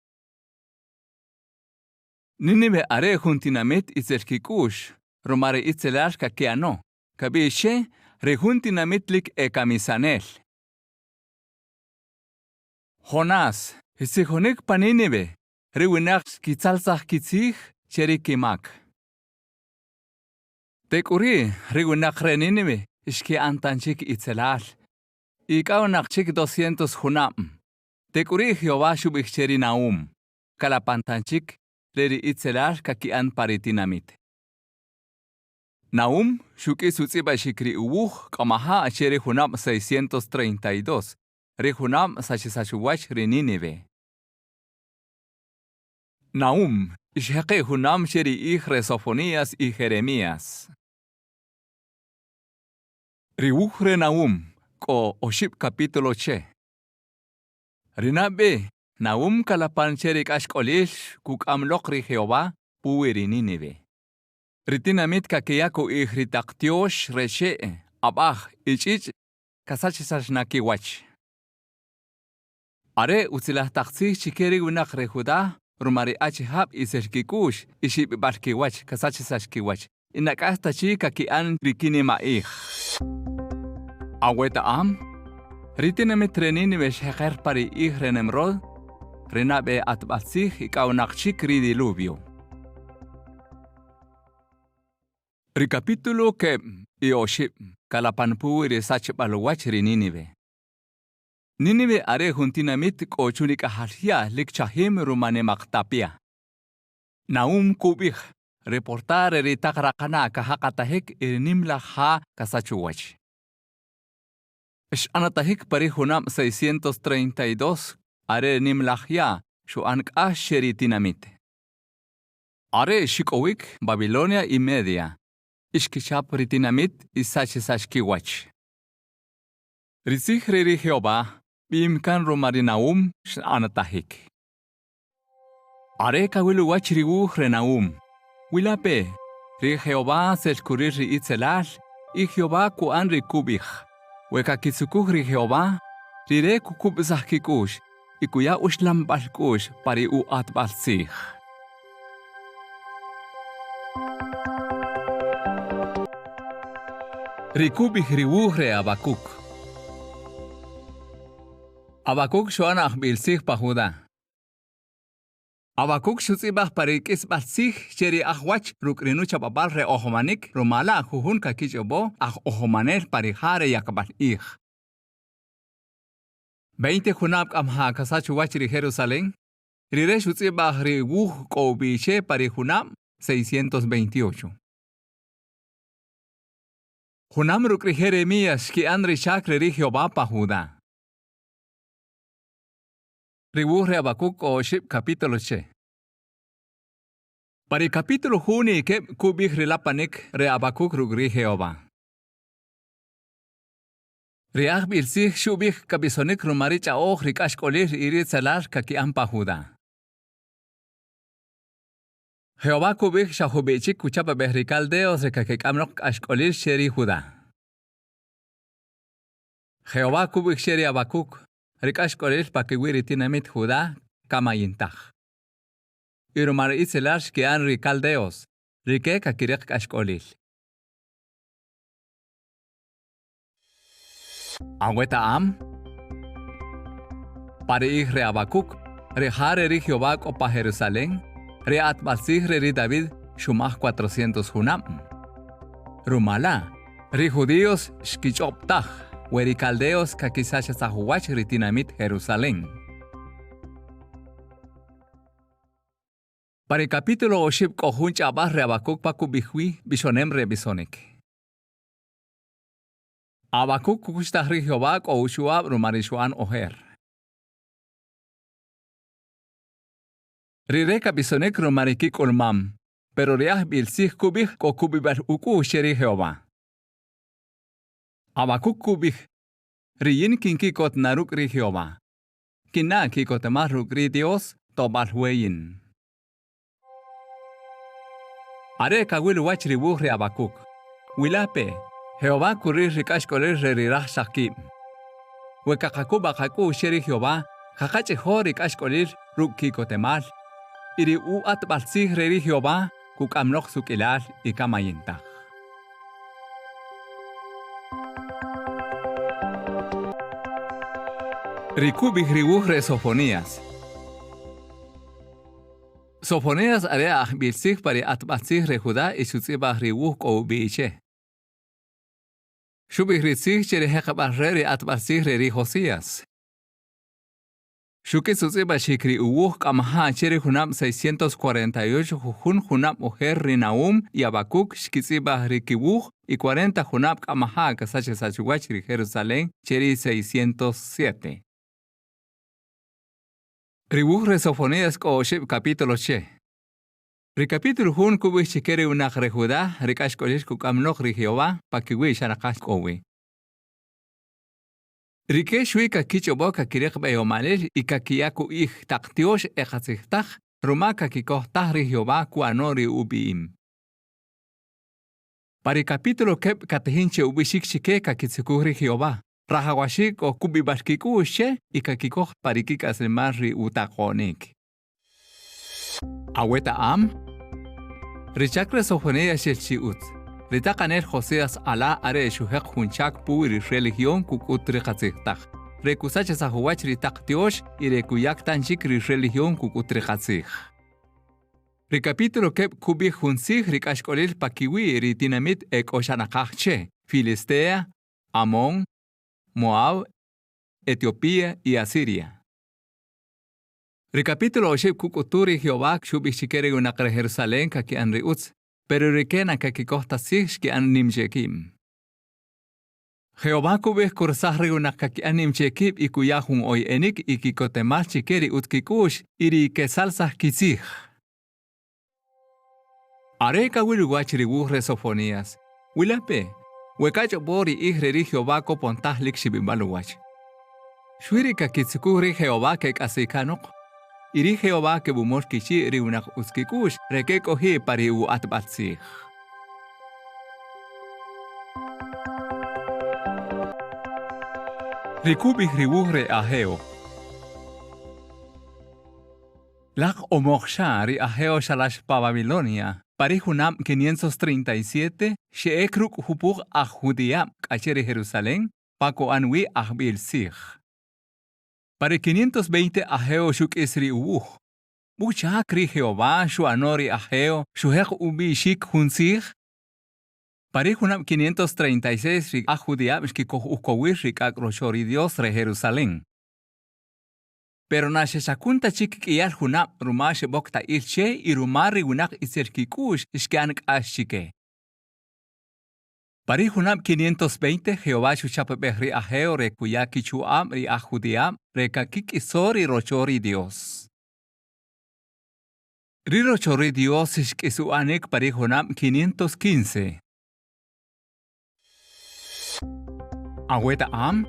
Nínive are juntinamit itzerkikush, romare itzelash kakiano, kabishe re juntinamitlik e kamisanel. Jonás, hisijonik pa Nínive, riwinak kitzalzach kitzich cherikimak. Tekuri, riwinak re Nínive, ishki antanchik itzelal. Ikaunak chik 200 Junam. Tekuri Jehová shubich cheri Naum. Kalapantanchik, leri itzelal kakian paritinamit. Naum, shuki sutziba shikri uwuh, kamaha acheri Junam 632. Rejunam sachisashuwach re Nínive. Naum, ishake Junam sheri ich Sofonías y Jeremías. Riwuh re Naum, ko oship capítulo che. Rinabe, Naum kalapan sheri kashkolish kuk amlok ri Jehová puwiri Nínive. Ritinamit kakeyako ich ritaktiosh reshe, abach, ich kasachisashnaki wach. Are utzilah taxi chikeri winak re Judá, rumari achihab iserkikush, ishib barkiwach, kasachisashkiwach. Inakasta chika ki an rikini maich. Aweta am, ritinamit Nínive shecher pari ich renemrod, renabe atbatsich ikaunak ri diluvio. Recapítulo que ioshib, kalapanpuiri sachbalwach ri Nínive. Nínive are juntinamit kochunik ahalhia lik chahim rumane maktapia. Naum kubich, reportar eritakrakana kahakatahik irinimla ha kasachuwach. Anatahik parihunam 632 are nimlahya shuank asheritinamit. Are shikowik Babilonia y Media. Ishkishap ritinamit isachesashkiwach. Rizich riri Jehová bimkan romarinaum anatahik. Are kawiluwach rigu renaum. Wilape ri Jehová selkurir ri itzelal y Jehová kuan rikubich. Wekakitsukuj ri Jehová rire kukubzahkikush y kuya ushlam balkush pari u atbalsich. Rikubich riwuhre Abakuk. Abakuk shoanach bilsich pahuda. Abakuk shutzibach parikis balsich sheri ahwach rukrinu chababal re ohomanik rumala juhun kakichobo ohomanel parihare yakabal ich. 20 junab amha kasachuwach ri Jerusalén. Rire shutzibach ri wuh kobiche parihunam 628. Junam rukri Jeremías ki andri shakre ri Jehová pahuda. Ribuh re Abakuk o ship capítulo che. Para el capítulo juni que kubich relapanik re Abakuk rugri Jehová. Reach bilsich shubich kabisonik rumarich aoch rikash kolir irit salar kaki ampahuda. Jehová kubich shahubichik kuchapa behrikal deos rekakek amnok ashkolir sheri Judá. Jehová kubich sheri Abakuk. Rikash kolir pakiwiri tinamit Judá kamayintach. Irumar itzelash que an rikaldeos, rike kakirek ashkolil. Agüeta am. Pare re Abakuk, rejare ri Jehová pa Jerusalén, re atbalsih ri David shumach 400 junam. Rumala, ri judíos shkichoptach. Werikaldeos kakisasha sahuwach ritinamit Jerusalén. Para el capítulo oshib kohunch abah re Abakuk pakubihwi bishonem re bisonik. Abakuk kukushtah ri Jehová kohushuab rumarishuan oher. Rireka bisonik rumarikik ulmam, pero riah bilsih kubih kokubibal uku sheri Jehová. Abakuk kubich, riyin kinkikot naruk ri Jehová. Kina kikot maruk ri Dios tobal hueyin. Are kawil wach ribuh ri Abakuk. Wilape, Jehová kurir rikash kolir rirah shakib. Wekakaku bakaku sheri Jehová, kakache ho rikash kolir ruk kikotemal. Iri u atbalsih ri Jehová, kukamnok sukilal y kamayintach. Rikubich ribuh re Sofonías. Sofonías area bilsich pari atbatsich re Judá y shutzibach ribuh koubiche. Shubich ritzich chere hekabach re atbatsich re Josías. Shuki shutzibach shikri uwuh kamaha chere junam 648 jujun junam uher Rinaum y Abakuk shkitzibach rikibuh y 40 junam kamaha kasache sachuwach ri Jerusalén chere 607. Ribuh re Sofonías ko shib capítulo che. Ri capítulo hun kubich chikere unach re Judá rikash kolish kukamnok ri Jehová pakiwi shanakash kowi. Rike shui kakichobo kakirek beyomalel y kakiyaku ich taktiosh echatsichtach ruma kakikohtach ri Jehová kuanori ubiim. Para el capítulo kep katehinche ubishik chike kakitsukuh ri Jehová. Rahawashik o kubibashkiku ushe y kakikoh parikik aslemari utakonik. Aweta am. Richakre Sofonías shelchiut. Ritakanel Joseas ala are shuhek hunchak puiri religión kukutrikatziktak. Rekusach sahuach ritaktiosh y rekuyak tanchik religión kukutrikatzik. Recapítulo kep kubi hunsik rikashkolil pakiwi ritinamit ek oshanakachche. Filistea, Amón, Moab, Etiopía y Asiria. Recapítulo oshib kukuturi Jehová kshubichikere unakre Jerusalén kaki an riutz, pero rikena kaki kohta sich ki an nimjekim. Jehová kubih kursahri unakaki an nimjekib ikuyahun oy enik ikikotemach chikeri utkikush iri kesalsah kisih. Areka wiluwachri wuhre Sofonías. Wilape, wekacho bori ihreri Jehová kopontahlik shibimbaluwach. Shwirika kitsukuhri Jehová kek asikanok. Iri Jehová ke bumor kichi ri unak uskikush reke kohi pari u atbatsih. Rikubih riwuhre aheo. Lak omoksha ri aheo shalash pa Babilonia. Pari hunam 537 sheekruk hupur ah Judea kachere Jerusalén pako anwi ah bilsih. Para 520 aheo shuk isri uwuh. Mucha kri Jehová shu anori aheo shuhek ubi shik hunsih. Para hunam 536 rik ajudia mishkikoh ukowir rik akroshori Dios re Jerusalén. Pero na sheshakunta chik iyal hunam rumashe bokta ilche y rumari winak iserkikush ishkanak ashike. Para hunam 520 Jehová shuchapebehri aheo re kuyaki chuam ri ajudiam re kakik isori rochori Dios. Ri rochori Dios ishkisu anek para hunam 515. Agüeta am.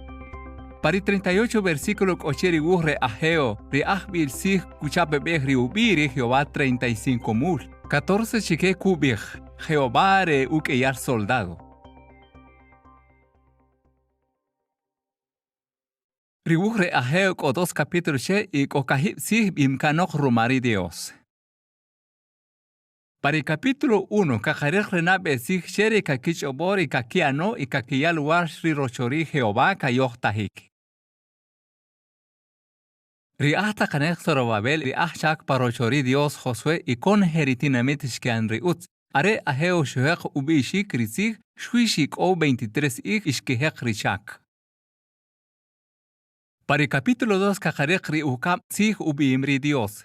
Para 38 versículo kocheri wuhre aheo ri ahbil sih kuchapebehri ubiri Jehová 35,000. 14 chike kubih Jehová re ukeyar soldado. Riwuhre aheo ko 2 capítulos she y ko kahib sih imkanok rumari Dios. Para el capítulo 1, kajarek renabe sih shere kakich obor y kakiano y kakiyal war shri rochori Jehová kayohtahik. Riahta kanek Zorobabel riahchak parochori Dios Josué y con heritinamit shkean riutz. Are aheo shuhek ubi ishik rizig shuishik o 23 ik ishkehek richak. Para el capítulo 2, kajarek riukam sih ubi imri Dios.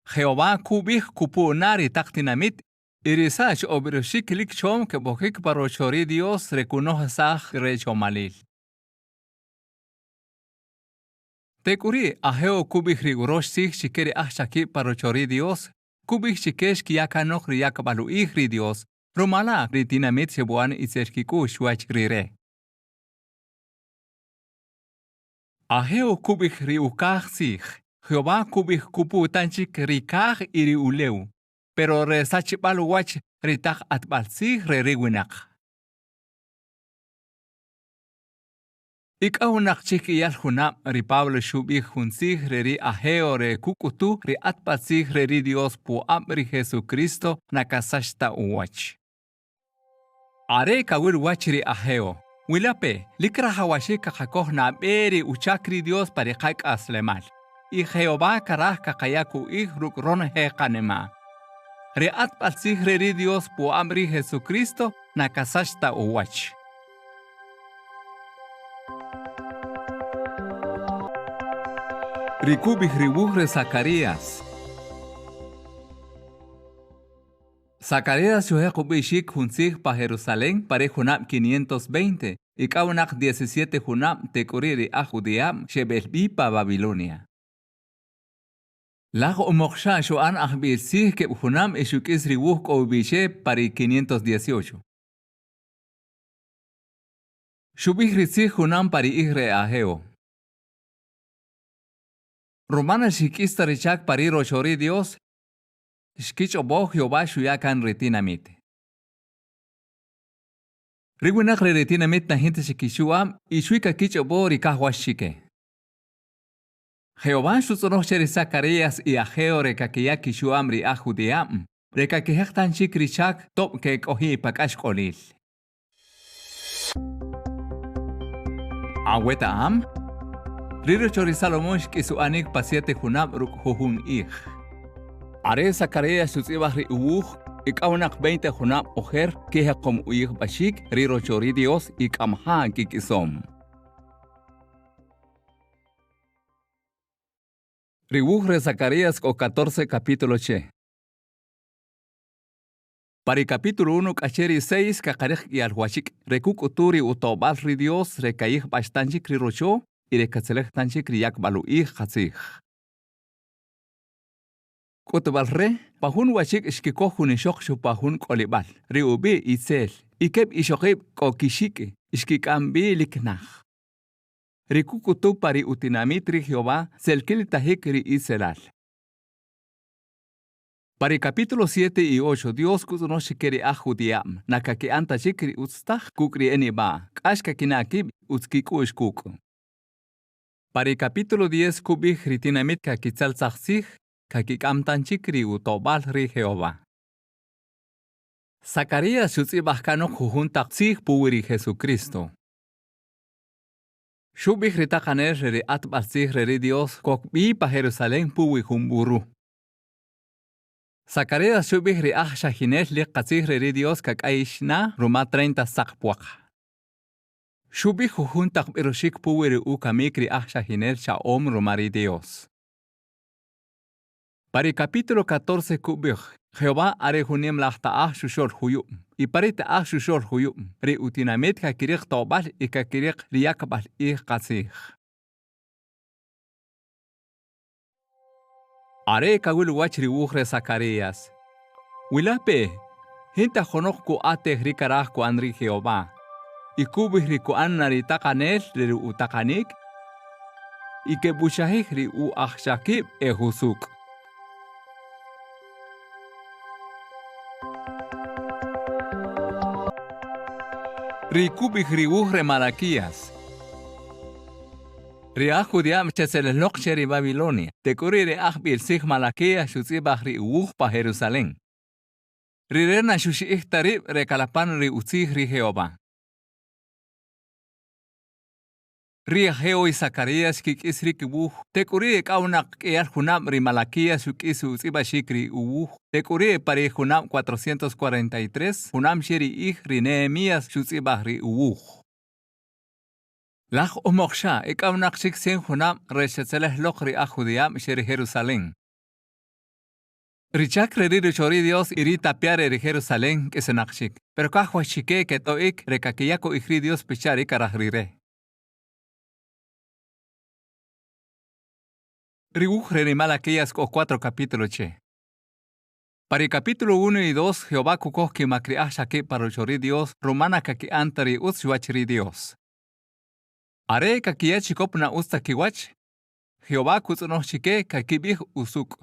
Jehová kubih kupunari taktinamit, irisach obirushik likchom ke bokik parochori Dios rekunohasach rechomalil. Tekuri aheo kubih rigurosh sich shikeri ahshaki parochori Dios, kubih shikesh kiyakanok riyakabalu ihri Dios, romala ritinamit sebuan iserkiku shuach rire. Aheo kubih riukach sich. Jehová kubih kupu tanchik rikah iri uleu, pero resachibal wach ritach atbalsih re riwinak. Ikaunak chik iyal hunam ri Pablo shubih hunsih re ri aheo re kukutu ri atbalsih re ri Dios pu amri Jesucristo nakasashta uwach. Are kawil wach ri aheo. Wilape, likra hawashi kakoh na beri uchakri Dios parikak aslemal. Y Jehová karah kakayaku ihruk ron hekanema. Reat palsih re Dios pu amri Jesucristo nakasashta uwach. Rikubih ribuhre Zacarías. Zacarías shuhekubishik hunsih pa Jerusalén pare junam 520 y kaunak 17 junam tekuriri ajudiam shebelbi pa Babilonia. Lago omoksha shuan ahbil sih ke hunam ishukis ribuh ko ubishe pari 518. Shubih risih hunam pari ihre aheo. Romana shikista richak pari rochori Dios. Shkich obo Jehová shuyakan retinamit. Riwinak retinamit na gente shikishuam ishuika kich obo rikahwashike. Jehová shuzonoh cheri Zacarías y aheo rekakiya kishuam ri ajudiam. Rekakihektan shikrichak top ke kohi pakash kolil. Agüeta am. Riro chori Salomosh kisu anik pasiete hunam ruk huhun ich. Are Zacarías shuzibah ri uwuh ikaunak 20 hunam oher keha kom uich bashik riro chori Dios ikamha kikisom. Ribuj Zacarías o 14 capítulo che. Para el capítulo 1 cacheri 6 kakarek y alhuachik rekuk uturi utobal ri Dios recaig bastanchik ri rocho y recatzelek tanchik riyak baluig hatzig. Kutbal re pahun wachik ishkikohun ishok shupahun kolibal ri ubi itzel ikeb ishokib kokishike ishkikambi liknach. Rikukutu pari utinamitri Jehová selkil tahik ri itzelal. Para el capítulo 7 y 8, Dios kuzunoshi keri ajudiam, nakaki anta chikri utstach kukri eniba, kashka kinakib utskiku ishkuku. Para el capítulo 10, kubih ritinamit kakitzal tzachsich, kakik amtan chikri utobal ri Jehová. Zacarías shutzibach kanok jujun taksich puwiri Jesucristo. Shubih ritakaner ri atbalsich ri Dios kokbi pa Jerusalén puwi humburu. Zacarías shubih ri shahinel li qatzih ri Dios kakaishna Roma 30 sakpuach. Shubih jujun takbirushik puwiri ukamik ri shahinel shaom Roma ri Dios. Para el capítulo 14 kubih, Jehová arejunim lachta shushol huyum. Y para te shushol huyum, ri utinamit kakirik tobal y kakirik riakbal y qatzih. Are kawil wachri wuhre Zacarías. Wilape, hinta honok ku ate rikarah ku anri Jehová. Y kubih ri ku annari takanel ri utakanik. Y ke bushahik ri u achshakib husuk. Ri kubih ri wuhre Malaquías. Riach Judiam cheselelok sheri Babilonia. Te kuri riach bilsich Malaquías shutzibach ri uwuch pa Jerusalén. Rirena shushich tarib rekalapan ri utzich ri Jehová. Riach Jeo y Zacarías kikis ri kibuch. Te kuri kaunak kiar junam ri Malaquías shukis utzibashik ri uwuch. Te kuri pari junam 443 junam sheri ich ri Nehemías shutzibach ri uwuch. Lach umoksha ikawnak shik sen junam reshetzeleh lokri ajudiam sheri Jerusalén. Richak reri chori Dios iri tapiare ri Jerusalén que senakshik. Pero kahwa shike que toik rekakiyako ihri Dios pichari karahrire. Ribuj ri Malaquías o 4 capítulo che. Para el capítulo 1 y 2, Jehová kukoh ki makriah shake para chori Dios, romana kaki antari utshuachri Dios. Are kakia chikop na usta kiwach, Jehová kutsunoh chike kakibih usuk.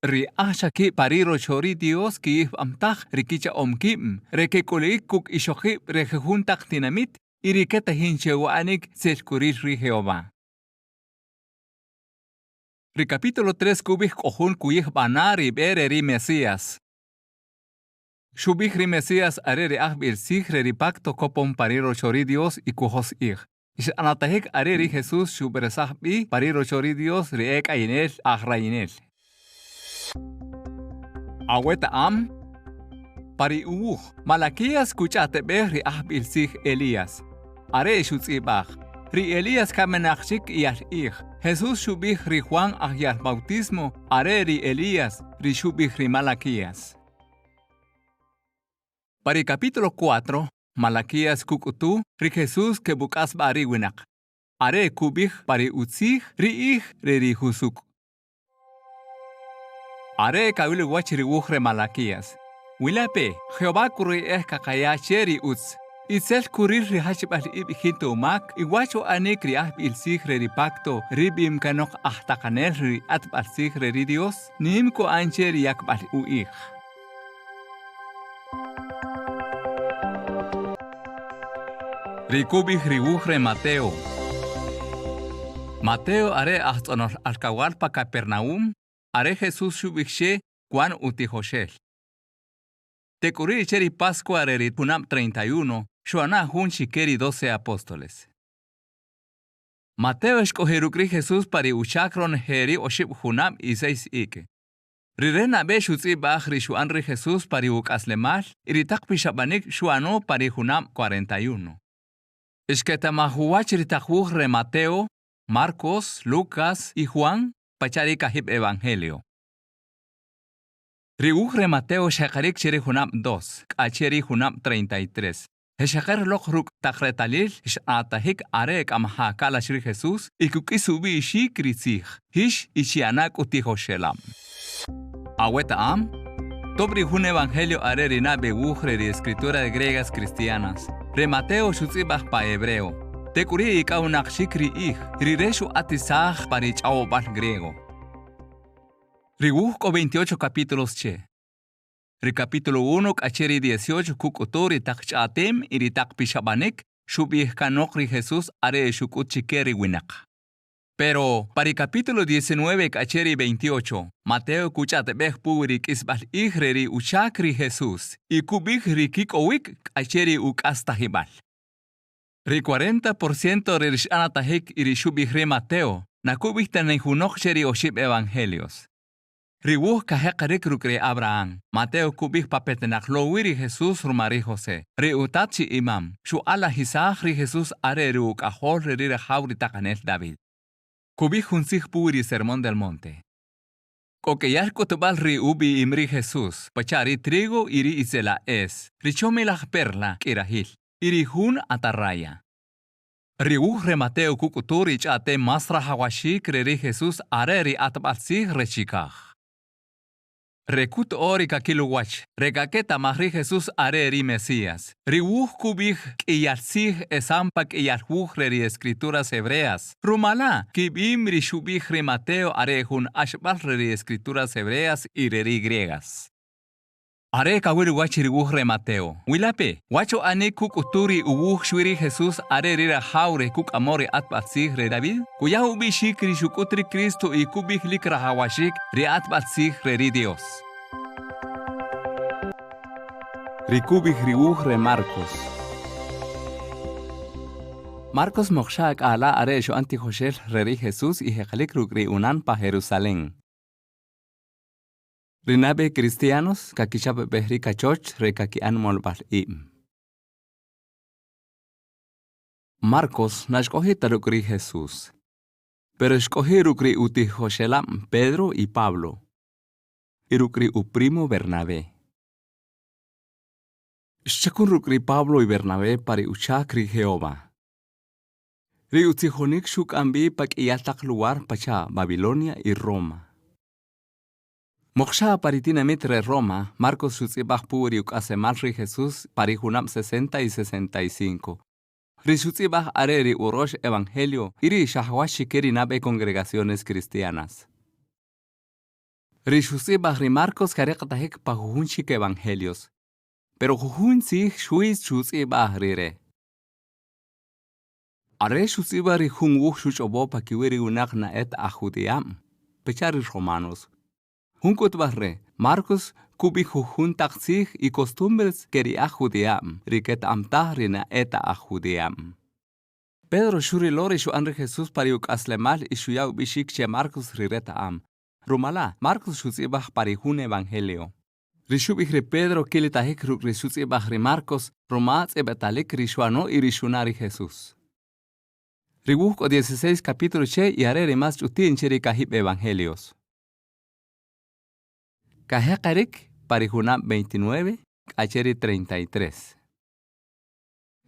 Ri shaki pariro chori Dios ki amtach rikicha omkim, reke kulik kuk ishokib rekejuntak tinamit, iriketa hinchewanik selkurir ri Jehová. Ri capítulo 3 kubih kohun kuyih banari bere ri Mesías. Shubih ri Mesías are ri ahbir sigre ri pacto kopon pariro chori Dios y kuhos ich. Ish anatahik are ri Jesús shuberesahbi pariro chori Dios ri ek ainel ahrainel. Aweta am pari Malaquías kuchate beh ri ahbir sig Elías. Are shutzibach. Ri Elías kamenachik yal ich. Jesús shubih ri Juan ahyal bautismo. Are ri Elías ri shubih ri Malaquías. Para el capítulo 4, Malaquías kukutu, ri Jesús que bukas bari winak. Are kubih pari utzich, ri ich, ri husuk. Are kawil wach ri wuhre Malaquías. Wilape, Jehová kuri kakaya cheri utz. Itzel kurir ri hachibal ibijito umak, iwacho anik ri ahbil sigre ri pacto, ribim kanok ahtakanel ri atbal sigre ri Dios, nimko anche ri yakbal uich. Rikubih ribuhre Mateo. Mateo are ahtonor alkawal pa Capernaum, are Jesús shubihshe Juan utihoshel. Tekuri cheri Pascua are punam 31, shuana hun shikeri 12 apóstoles. Mateo escogerukri Jesús pari uchakron heri oshib hunam y 6 ike. Rirena be shutzi bachri shuan ri Jesús pari ukaslemal, iritak pishabanik shuano pari hunam 41. Ishketamahuach ritahur re Mateo, Marcos, Lucas y Juan, pachari kahib evangelio. Riugre Mateo shakarik cheri hunam 2, acheri hunam 33. Heshakar lokruk takretalil atahik arek amhakala shri Jesus ikukisubi ishi kritzich hish ishianak utiho shelam. Aweta am Tobri un evangelio arerina beugre de escrituras griegas cristianas. Re Mateo shutzibach pa hebreo. Tekuri ikaunak shikri rireshu atisach parich bal griego. Rigujo 28 capítulos che. Re capítulo 1 kacheri 18 kukutori takchatem iritak pishabanek shubih kanokri Jesús are shukuchikeri winak. Pero, para el capítulo 19, cacheri 28, Mateo kuchatebech purik isbal ihreri uchakri Jesús, y kubik rikikowik cacheri ukastahibal. Ri 40% ririshanatahik irishubihre Mateo, nakubik tanejunok cheri oshib evangelios. Riwuh kahekarik rukre Abraham, Mateo kubik papetenaklowiri Jesús rumari José. Ri utachi imam, shu ala hisahri Jesús are riuk ahol riri hauri takanel David. Kubik hunsig puri sermón del monte. Kokeyar kotobal ri ubi imri Jesús, pachari trigo iri isela es, richomelah perla kirahil, iri hun atarraya. Riuh remateo kukuturi chate masra hawashi kreri Jesús areri atbalsig rechikah. Rekut ori kakiluwach, regaketa mahri Jesús areri Mesías. Riuh kubih kiyarsig esampak iyarhuh reri escrituras hebreas. Rumala, kibim rishubih remateo arehun ashbal reri escrituras hebreas y reri griegas. Are kawiri wachi riuh remateo. Wilape, wacho ane kukuturi uwuh shwiri Jesús are rira haure kuk amore atbalsig re David. Kuya ubi shikri shukutri Cristo y kubih likra hawashik re atbalsig reri Dios. Rikubih riuh re Marcos. Marcos mochak ala are sho anti Joshel reri Jesús y hekalik rukri unan pa Jerusalén. Rinabe cristianos kakishabe behri kachoch re kaki anmol bal im. Marcos na escogi tarukri Jesús. Pero escogi rukri uti Joshelam Pedro y Pablo. Y rukri u primo Bernabé. Shakun rukri Pablo y Bernabé pari uchakri Jehová. Ri utihonik shuk ambi pak iyatak luar pacha Babilonia y Roma. Moksha paritina mitre Roma, Marcos shutzibach puri ukasemalri Jesús parihunam 60 y 65. Ri shutzibach areri urosh evangelio iri shahwashi keri nabe congregaciones cristianas. Ri shutzibach ri Marcos karekatahik pahuhunchik evangelios. Pero juhun sich shuiz shutzibach rire. Are shutzibach ri hun wuh shuchobo pakiwiri unak na et ajudiam. Pechari romanos. Hunkut barre, Marcos kubi juhun taksig y costumbres keri ajudiam, riket amtahrina eta ajudiam. Pedro shuri lori shu anre Jesús pariuk aslemal y shuyau bishik che Marcos rireta am. Rumala, Marcos shuzibach parihun evangelio. Rishubich re Pedro kilitahik ruk rishuzibach re Marcos, romaz ebetalik rishuano y rishunari Jesús. Ribujo 16 capítulo che y arere más chutin cheri kahib evangelios. Kahekarik, parihunam 29, cacheri 33.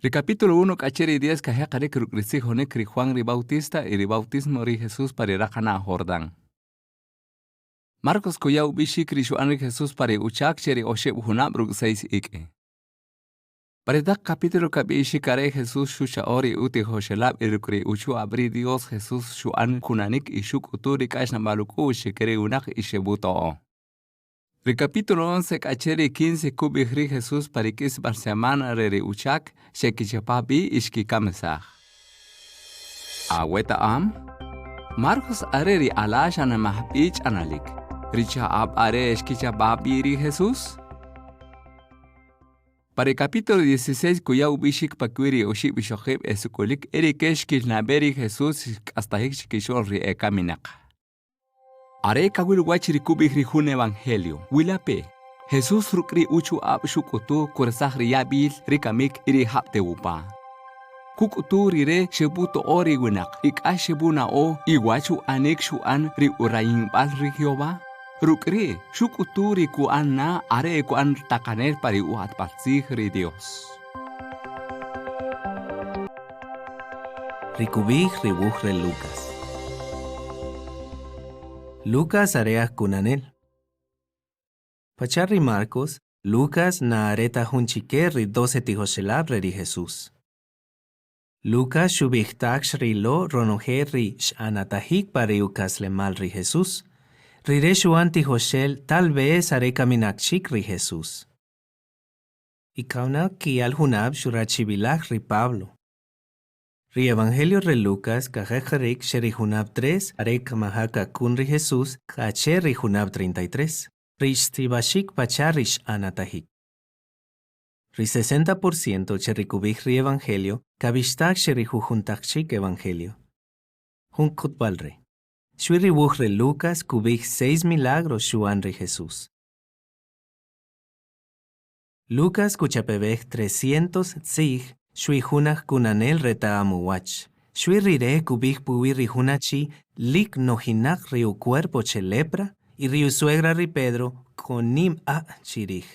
Recapítulo 1, cacheri 10, kahekarik rukrizijonek ri Juan ri Bautista y ri bautismo ri Jesús parirajana Jordán. Marcos kuyau bishik ri Juan ri Jesús pari uchak cheri osheb hunam ruk 6 ike. Paridak capítulo kabi shikare Jesús shusha ori uti hoshelab y rukri uchu abri Dios Jesús shuan kunanik y shuk uturi kashna maluku shikere unak y shebuto. Ri capítulo 11 cacheri 15 kubihri Jesús parikis barsemana reri uchak shekichapabi ishkikamesach. Aweta am Marcos areri alashana mahbich analik. Richa ab are eshkichapabi ri Jesús. Para el capítulo 16 kuyau bishik pakwiri oshib bishokhib esukulik erikesh kilnaberi Jesús hasta hikshikishol ri ekaminak. Are kawil wachiri kubihri hun evangelio. Wilape. Jesús rukri uchu ab shukutu kursah riyabil rikamik iri hapte upa. Kukuturire shebuto ori winak. Ikashebuna o iwachu anek shuan ri urayin bal ri Jehová. Rukri shukuturi kuan na are kuan takaner pari uat patsig ri Dios. Rikubij ribuj re Lucas. Lucas area kunanel. Pacharri Marcos, Lucas na areta hunchike ri 12 tijoshelab ri Jesús. Lucas shubihtak lo ronoje ri shanatahik pari ukas le mal ri Jesús. Rire shuan tijoshel tal vez are kaminakchik ri Jesús. Ikauna ki al hunab shurachibilak ri Pablo. Ri Evangelio re Lucas kajejarik sheri hunab 3 are kamahaka kun ri Jesús kache ri hunab 33. Ri stibashik pacharish anatahik. Ri 60% cherikubik ri Evangelio kabishtak sheri jujuntakchik Evangelio. Hunkut balre. Shwiri buj re Lucas kubik 6 milagros shuan ri Jesús. Lucas kuchapebek 300 tzig Shui hunach kunanel reta amuwach. Shui rire kubik puwi ri hunachi lik nojinak riu cuerpo che lepra y riu suegra ri Pedro konim a chirij.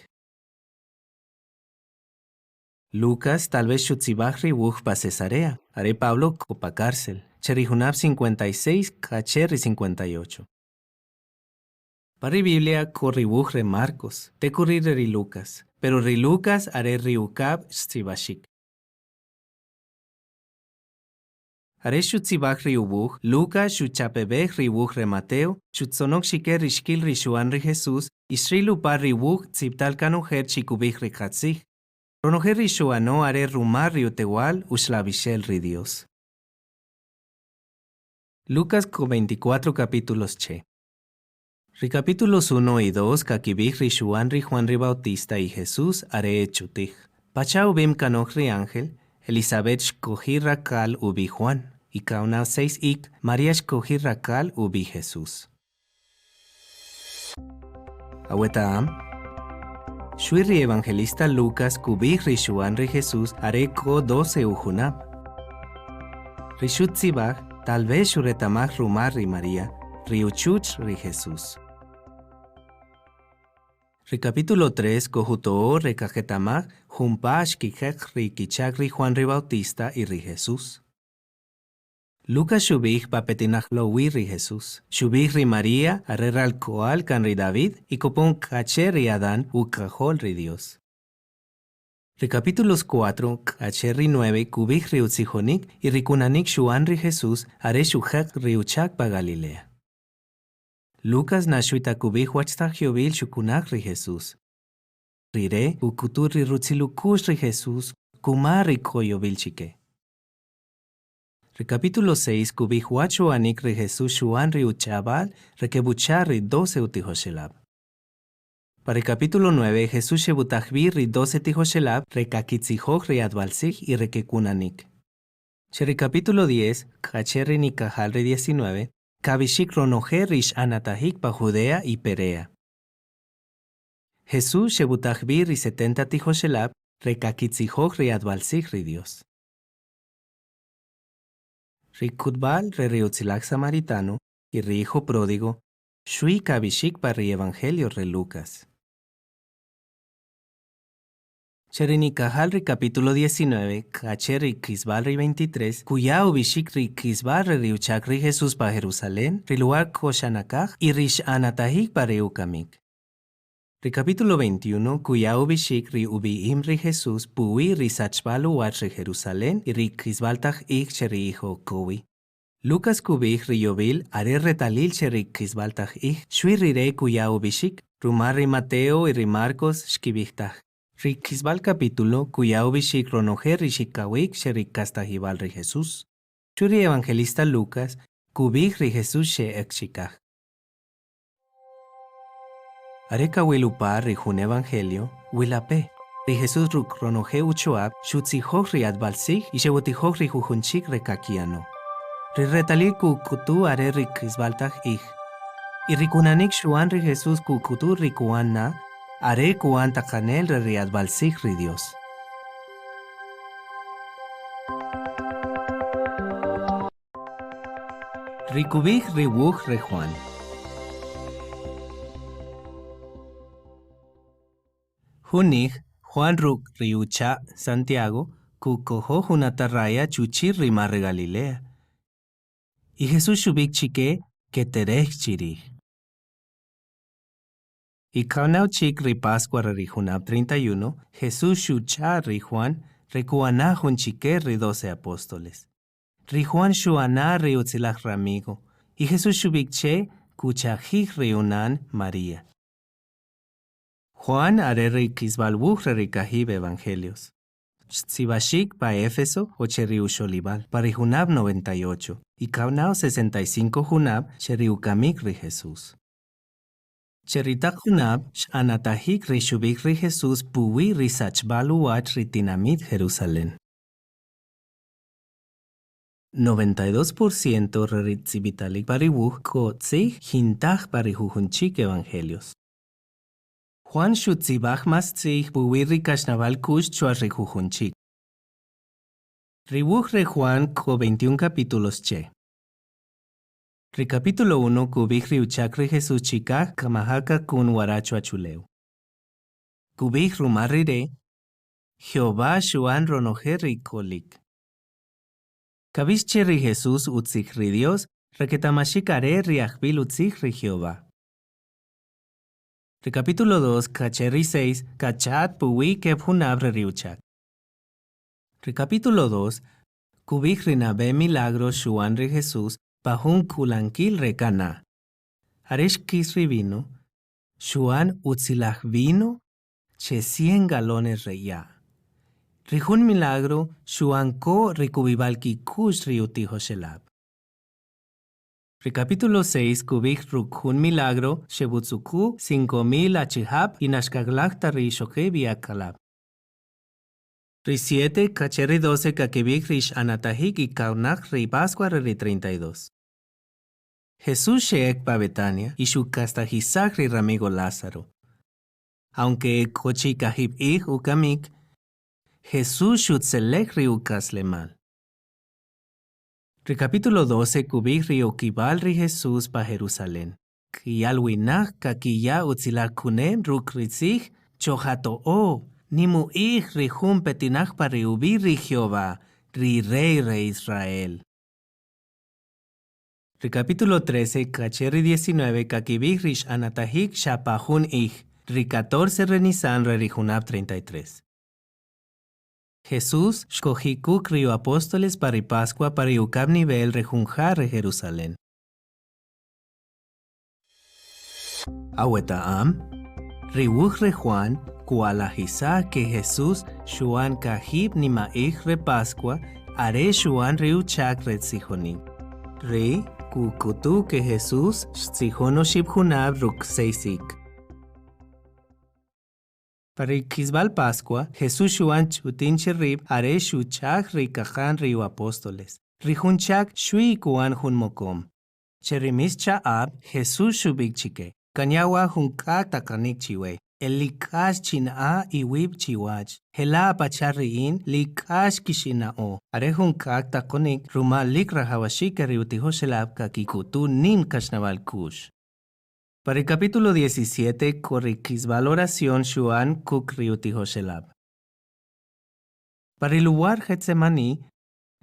Lucas tal vez shutzibach ri wuj pa Cesarea. Are Pablo copa cárcel. Cherihunab 56 cacheri 58. Pari Biblia corri wuj re Marcos. Te corri ri Lucas. Pero ri Lucas are ri ukab stzibashik. Are shutzibach ri ubuj, Lucas shuchapebech ri ubuj re Mateo, shutzonok shiker rishkil ri shuan ri Jesús, ishrilu par ri ubuj tziptal kanujer chikubich ri katzig. Ronojer ri shuano are rumar ri utewal ushlabishel ri Dios. Lucas con 24 capítulos che. Ri capítulos 1 y 2 kakibich ri shuan ri Juan ri Bautista y Jesús are echutij. Pachau bim kanoj ri ángel, Elizabeth shkoji rakal ubi Juan. Y kauna 6 ik, María shkoji rakal ubi Jesús. Awetaam. Shuiri evangelista Lucas kubij rishuan ri Jesús are ko 12 ujunab. Rishut zibaj, tal vez shuretamaj rumar ri María, riuchuch ri Jesús. Ri capítulo 3 kohutoo rekajetamaj jumpash kikek ri kichak ri Juan ri Bautista y ri Jesús. Lucas shubij papetinaj lowi ri Jesús. Shubij ri María arreral koal kan ri David y kopon kache ri Adán u kajol ri Dios. Ri capítulos 4 kache ri 9 kubij ri utzijonik y ri kunanik shuan ri Jesús are shujak ri uchak pa Galilea. Lucas nashuita kubij wachtajiobil shukunak ri Jesús. Rire ukutur ri rutzilukush ri Jesús kumar ri koyobil chike. Ri capítulo 6 kubij wacho anik ri Jesús shuan ri uchabal rekebuchar ri 12 utijoshelab. Para el capítulo 9 Jesús shebutajbir ri 12 tijoshelab rekakitzijoj ri adbalsij y rekekunanik. Ri capítulo 10 kacherri nikajal ri 19 kabishik ronojer rish anatahik pa Judea y Perea. Jesús shebutajbir ri 70 tijoshelab rekakitzijoj ri adbalsij ri Dios. Ri kutbal re riutzilak samaritano y ri hijo pródigo, shui kabishik pa ri evangelio re Lucas. Cherinikajal ri capítulo 19, kache ri kisbal ri 23, kuya ubishik ri kisbal re riuchak ri Jesús pa Jerusalén, ri lugar koshanakaj y rish anatahik pa ri ukamik. Ri capítulo 21, kuya ubishik ri ubiim ri Jesús puwi ri sachbal uach ri Jerusalén y ri kisbaltaj ik cheri hijo kowi. Lucas kubij ri yobil are retalil cheri kisbaltaj ik, shui rire kuya ubishik, rumar ri Mateo y ri Marcos shkibijtaj. Ri kisbal capítulo kuya ubishik ronojer ri shikawik cheri kastajibal ri Jesús. Shui ri evangelista Lucas kubij ri Jesús she ekshikaj. Areka wilupar ri jun evangelio, wilape. Ri Jesús ruk ronoje uchoab, shutzijoj ri adbalsij y shebotijoj ri jujunchik rekakiano. Ri retalil kukutu are ri kisbaltaj ij. Y ri kunanik shuan ri Jesús kukutu ri kuan na, are kuan takanel ri adbalsij ri Dios. Rikubik riwuj re Juan. Junig Juan ruk riucha Santiago kukojo junatarraya chuchi rimar Galilea. Y Jesús shubik chike keterech chiri. Y kaunau chik ri Pascua ri Junab 31, Jesús shucha ri Juan recuana jun chike ri 12 apóstoles. Ri Juan shuana ri utzilach ramigo. Y Jesús shubik che kuchajik ri unan María. Juan are ri kisbalbuj ri kahib evangelios. Sibashik pa Éfeso o cheriu Sholibal, para Junab 98, y kaunao 65 Junab cheriukamik ri Jesús. Cheritak Junab anatahik ri shubik ri Jesús puwi ri sachbaluat ri tinamit Jerusalén. 92% reritzibitalik paribuj ko tzig hintaj parijujunchik evangelios. Juan shutzibaj mas tzig puwi ri kashnabal kush chua rijujunchik. Ribuj re Juan ko 21 capítulos che. Ri capítulo 1 kubik ri uchak ri Jesús chikaj kamahaka kun waracho achuleu. Kubik rumarire, Jehová shuan ronoje ri kolik. Kabische ri Jesús utzig ri Dios, reketamashikare ri ajbil utzig ri Jehová. Ri capítulo 2 kacheri 6 kachat puwi kebhunabre ri uchak. Ri capítulo 2 kubik rinabe milagro shuan ri Jesús pahun kulankil re Caná. Aresh kis ri vino, shuan utzilaj vino che 100 galones re ya. Rijun milagro shuan ko rikubibalki kush ri utijo shelab. Ri capítulo 6 kubik rukhun milagro shebutsuku 5000 achihab inashkaglakta ri shokebi akalab. Ri 7 kacheri 12 kakibik rish anatahik y kaunak ri Pascua ri 32. Jesús sheek pa Betania y shukastajizak ri ramigo Lázaro. Aunque kochi kahib ik ukamik, Jesús shutzelek ri ukaslemal. Ri capítulo 12 kubik ri okibal ri Jesús pa Jerusalén. Kiyalwinak kakiya utzilak kunen rukritzig chojato o. Nimu ik ri jun petinak pa ri ubi ri Jehová, ri rey re Israel. Ri capítulo 13, kacheri 19, kakibik rish anatahik shapahun ik, ri 14 re Nisan re ri Junab 33. Jesús shkojikuk rio apóstoles para Pascua para ukab nivel re junjar re Jerusalén. Aweta riwuj re Juan, kualajisa que Jesús shuan kahib ni maich re Pascua, are shuan riuchak re tzijonim. Re kukutu que Jesús tzijono shibhunab ruk seisik. Para Kisbal Pascua, Jesús shuan chutin cherib are shuchak rikajan riu apóstoles. Rijunchak shui kuan hun mokom. Cherimis chaab Jesús shubik chike. Kanyawa hunkak takanik chiwe. El likash china y wib chiwach. Hela apachariin likash kishinao. Are hunkak takonik ruma likra hawashika riutiho shelab kakikutu nin kashnabal kush. Para el capítulo 17, corriquisbal oración shuan kuk riutiho shelab. Para el lugar Getsemaní,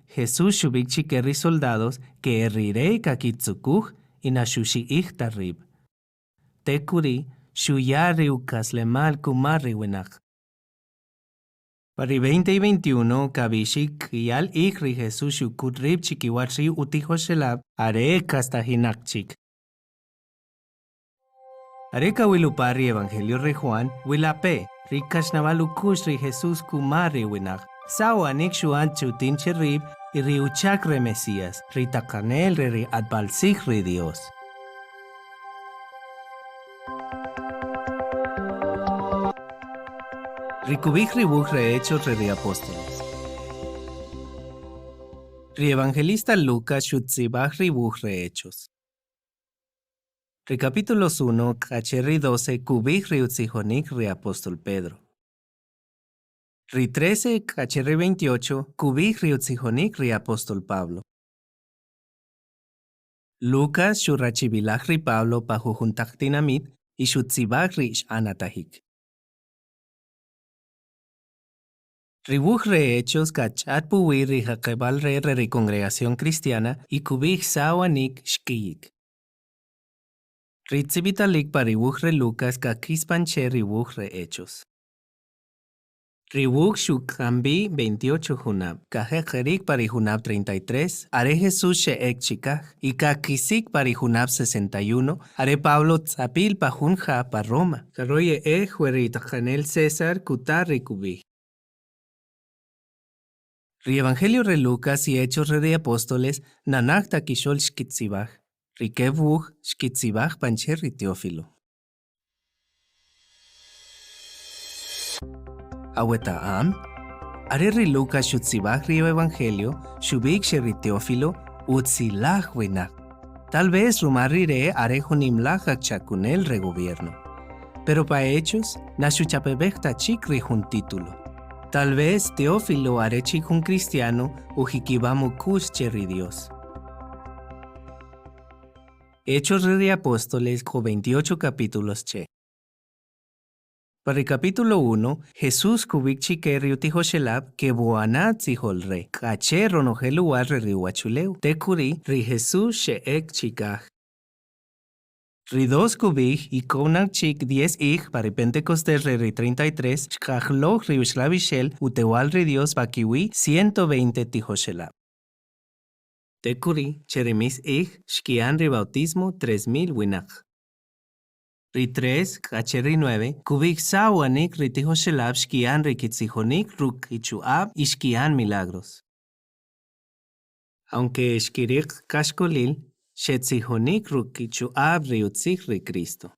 Jesús shubik chikeri soldados que errirei kakitsukuj y nashushi tarib. Tekuri shuyari ukaslemal kumari winach. Para el 20 y 21, kabishik yal ikri Jesús shukutrib chikiwatri utiho shelab are kastahinakchik. Areka wilupari Evangelio re Juan, wilape, rikashnavalukush ri Jesús kumari winach. Sawa nik shuan chutin cherib y riuchak re Mesías, ritakanel re adbalsik re Dios. Rikubik ribuj re hechos re apóstoles. Ri evangelista Lucas shutzibaj ribuj re hechos. Ri capítulos 1, kacheri 12, kubik ri utzijonik ri apóstol Pedro. Ri 13, Ri 28, Kubik ri utzijonik ri apóstol Pablo. Lucas xurrachibilaj ri Pablo pa jujuntak tinamit y xutzibaj ri x'anatajik. Ribuj re hechos kachat puwi ri jaqebal re ri congregación cristiana y kubik sawanik xkiyik. Ritzibitalik pa ribuj re Lucas kakispanche ribuj re hechos. Ribuj xukhambi 28 junab, kajejerik pari junab 33, are Jesús sheek chikaj, y kakisik pari junab 61, are Pablo tzapil pa junja pa Roma, karoye jueri tajanel César kutar rikubij. Ri Evangelio re Lucas y Hechos re Apóstoles nanak takishol xkitzibaj, rikebuj xkitzibaj panche ri Teófilo. Aweta are ri Lucas xutzibaj ri Evangelio, xubik ri Teófilo, utzilaj winak. Tal vez rumarire are junimlaj chakunel re gobierno. Pero pa hechos, nashuchapebej tachik ri jun título. Tal vez Teófilo are chik un cristiano ujikibamu kush ri Dios. Hechos de Apóstoles con 28 capítulos che. Para el capítulo 1, Jesús kubik chikeri utihoshelab que boanat zihol kache ronojelu ar riwachuleu, tekuri ri Jesús sheek chikaj. Ri 2 kubik y konak chik 10 para Pentecostés ri 33, shkajloj ri ushlabishel utewal ri Dios bakiwi 120 tihoshelab. Tekuri cheremis shkian ri bautismo 3000 winak. Ri 3, ri 9, kubik sawanik ri tihoshelab shkian ri kitzijonik ruk ichuab y shkian milagros. Aunque shkirik kashkolil, shetzijonik ruk ichuab ri utzig ri Cristo.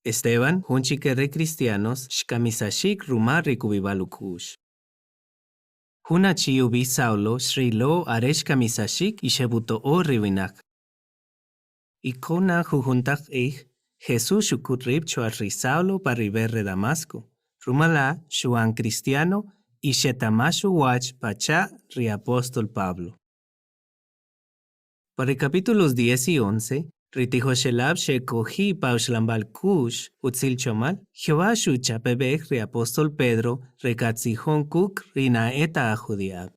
Esteban, junchike ri cristianos, shkamisashik rumar ri kubibalukush. Hunachi ubi Saulo shrilo aresh kamisashik y shebuto o riwinak. Ikona jujuntak Jesús shukutrib chuarri Saulo pariberre Damasco. Rumala shuan cristiano y shetamashu wach pacha ri apóstol Pablo. Para capítulos 10 y 11, Ritihoshelab shekohi pauslambal kush utzil chomal, Jehová shuchapebej ri apóstol Pedro rekatzihon kuk rina eta ajudiab.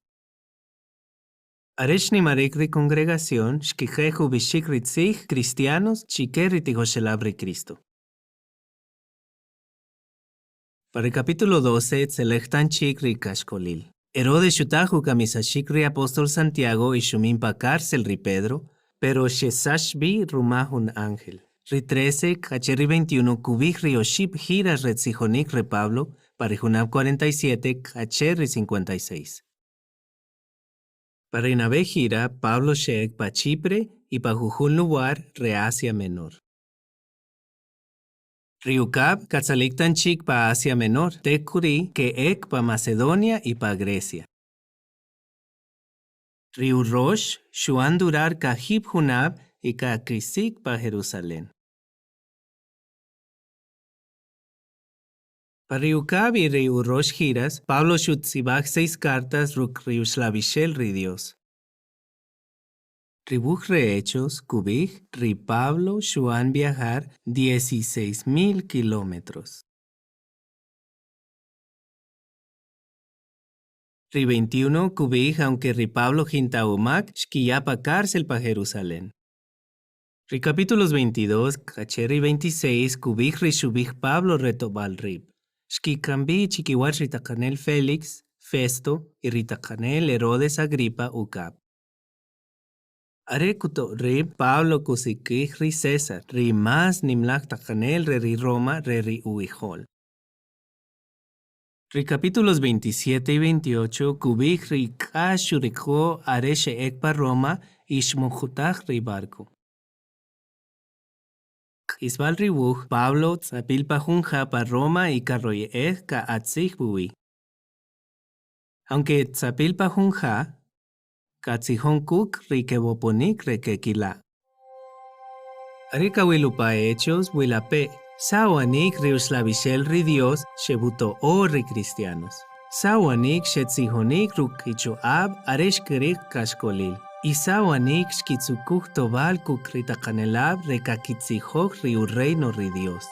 Areshni marek ri congregación shkijeju bishik ritzig cristianos chike ritihoshelab ri Cristo. Para el capítulo 12, tzelechtan chik ri kashkolil. Herodes shutaju kamisashik ri apóstol Santiago y shumim pa cárcel ri Pedro, pero shesashbi rumahun ángel. Ri 13, ri 21, kubik ri oship giras retzijonik re Pablo, para junab 47, ri 56. Para Inabe gira, Pablo sheek pa Chipre y pa jujun lugar re Asia Menor. Riukab katzaliktan chik pa Asia Menor, tekuri que ek pa Macedonia y pa Grecia. Riu Rosh, shuan durar ka hip junab y ka krisik pa Jerusalén. Pa Riukab y Riu Rosh giras, Pablo shutzibak 6 cartas ruk Riu Slavishel ri Dios. Ribuj re hechos, kubij, ri Pablo shuan viajar 16,000 kilómetros. Ri 21, kubij, aunque ri Pablo jintaumak, shkiyapa cárcel pa Jerusalén. Ri capítulos 22, ri 26, kubij ri shubij Pablo retobal rib. Shkikambi chikiwach ri takanel Félix, Festo, y ri takanel Herodes Agripa ukap. Are kuto rib Pablo kusikij ri César, ri mas nimlak takanel re ri Roma re ri uijol. Ri capítulos 27 y 28, kubik ri kashurikho are sheek pa Roma y shmojutaj ri barco. Isbal ribuj Pablo tzapil pa junja pa Roma y karroyeej ka atzig buwi. Aunque tzapil pa junja, katzihon kuk ri keboponik re kekila. Ari kawilu pa hechos wilape, Sawanik riuslavishel ri Dios shebuto o ri cristianos. Sawanik shetzihonik rukichu ab aresh kirik kashkolil. Isawanik shkitsukuk tobal kukritakanelab rekakitzihok ri reino ri Dios.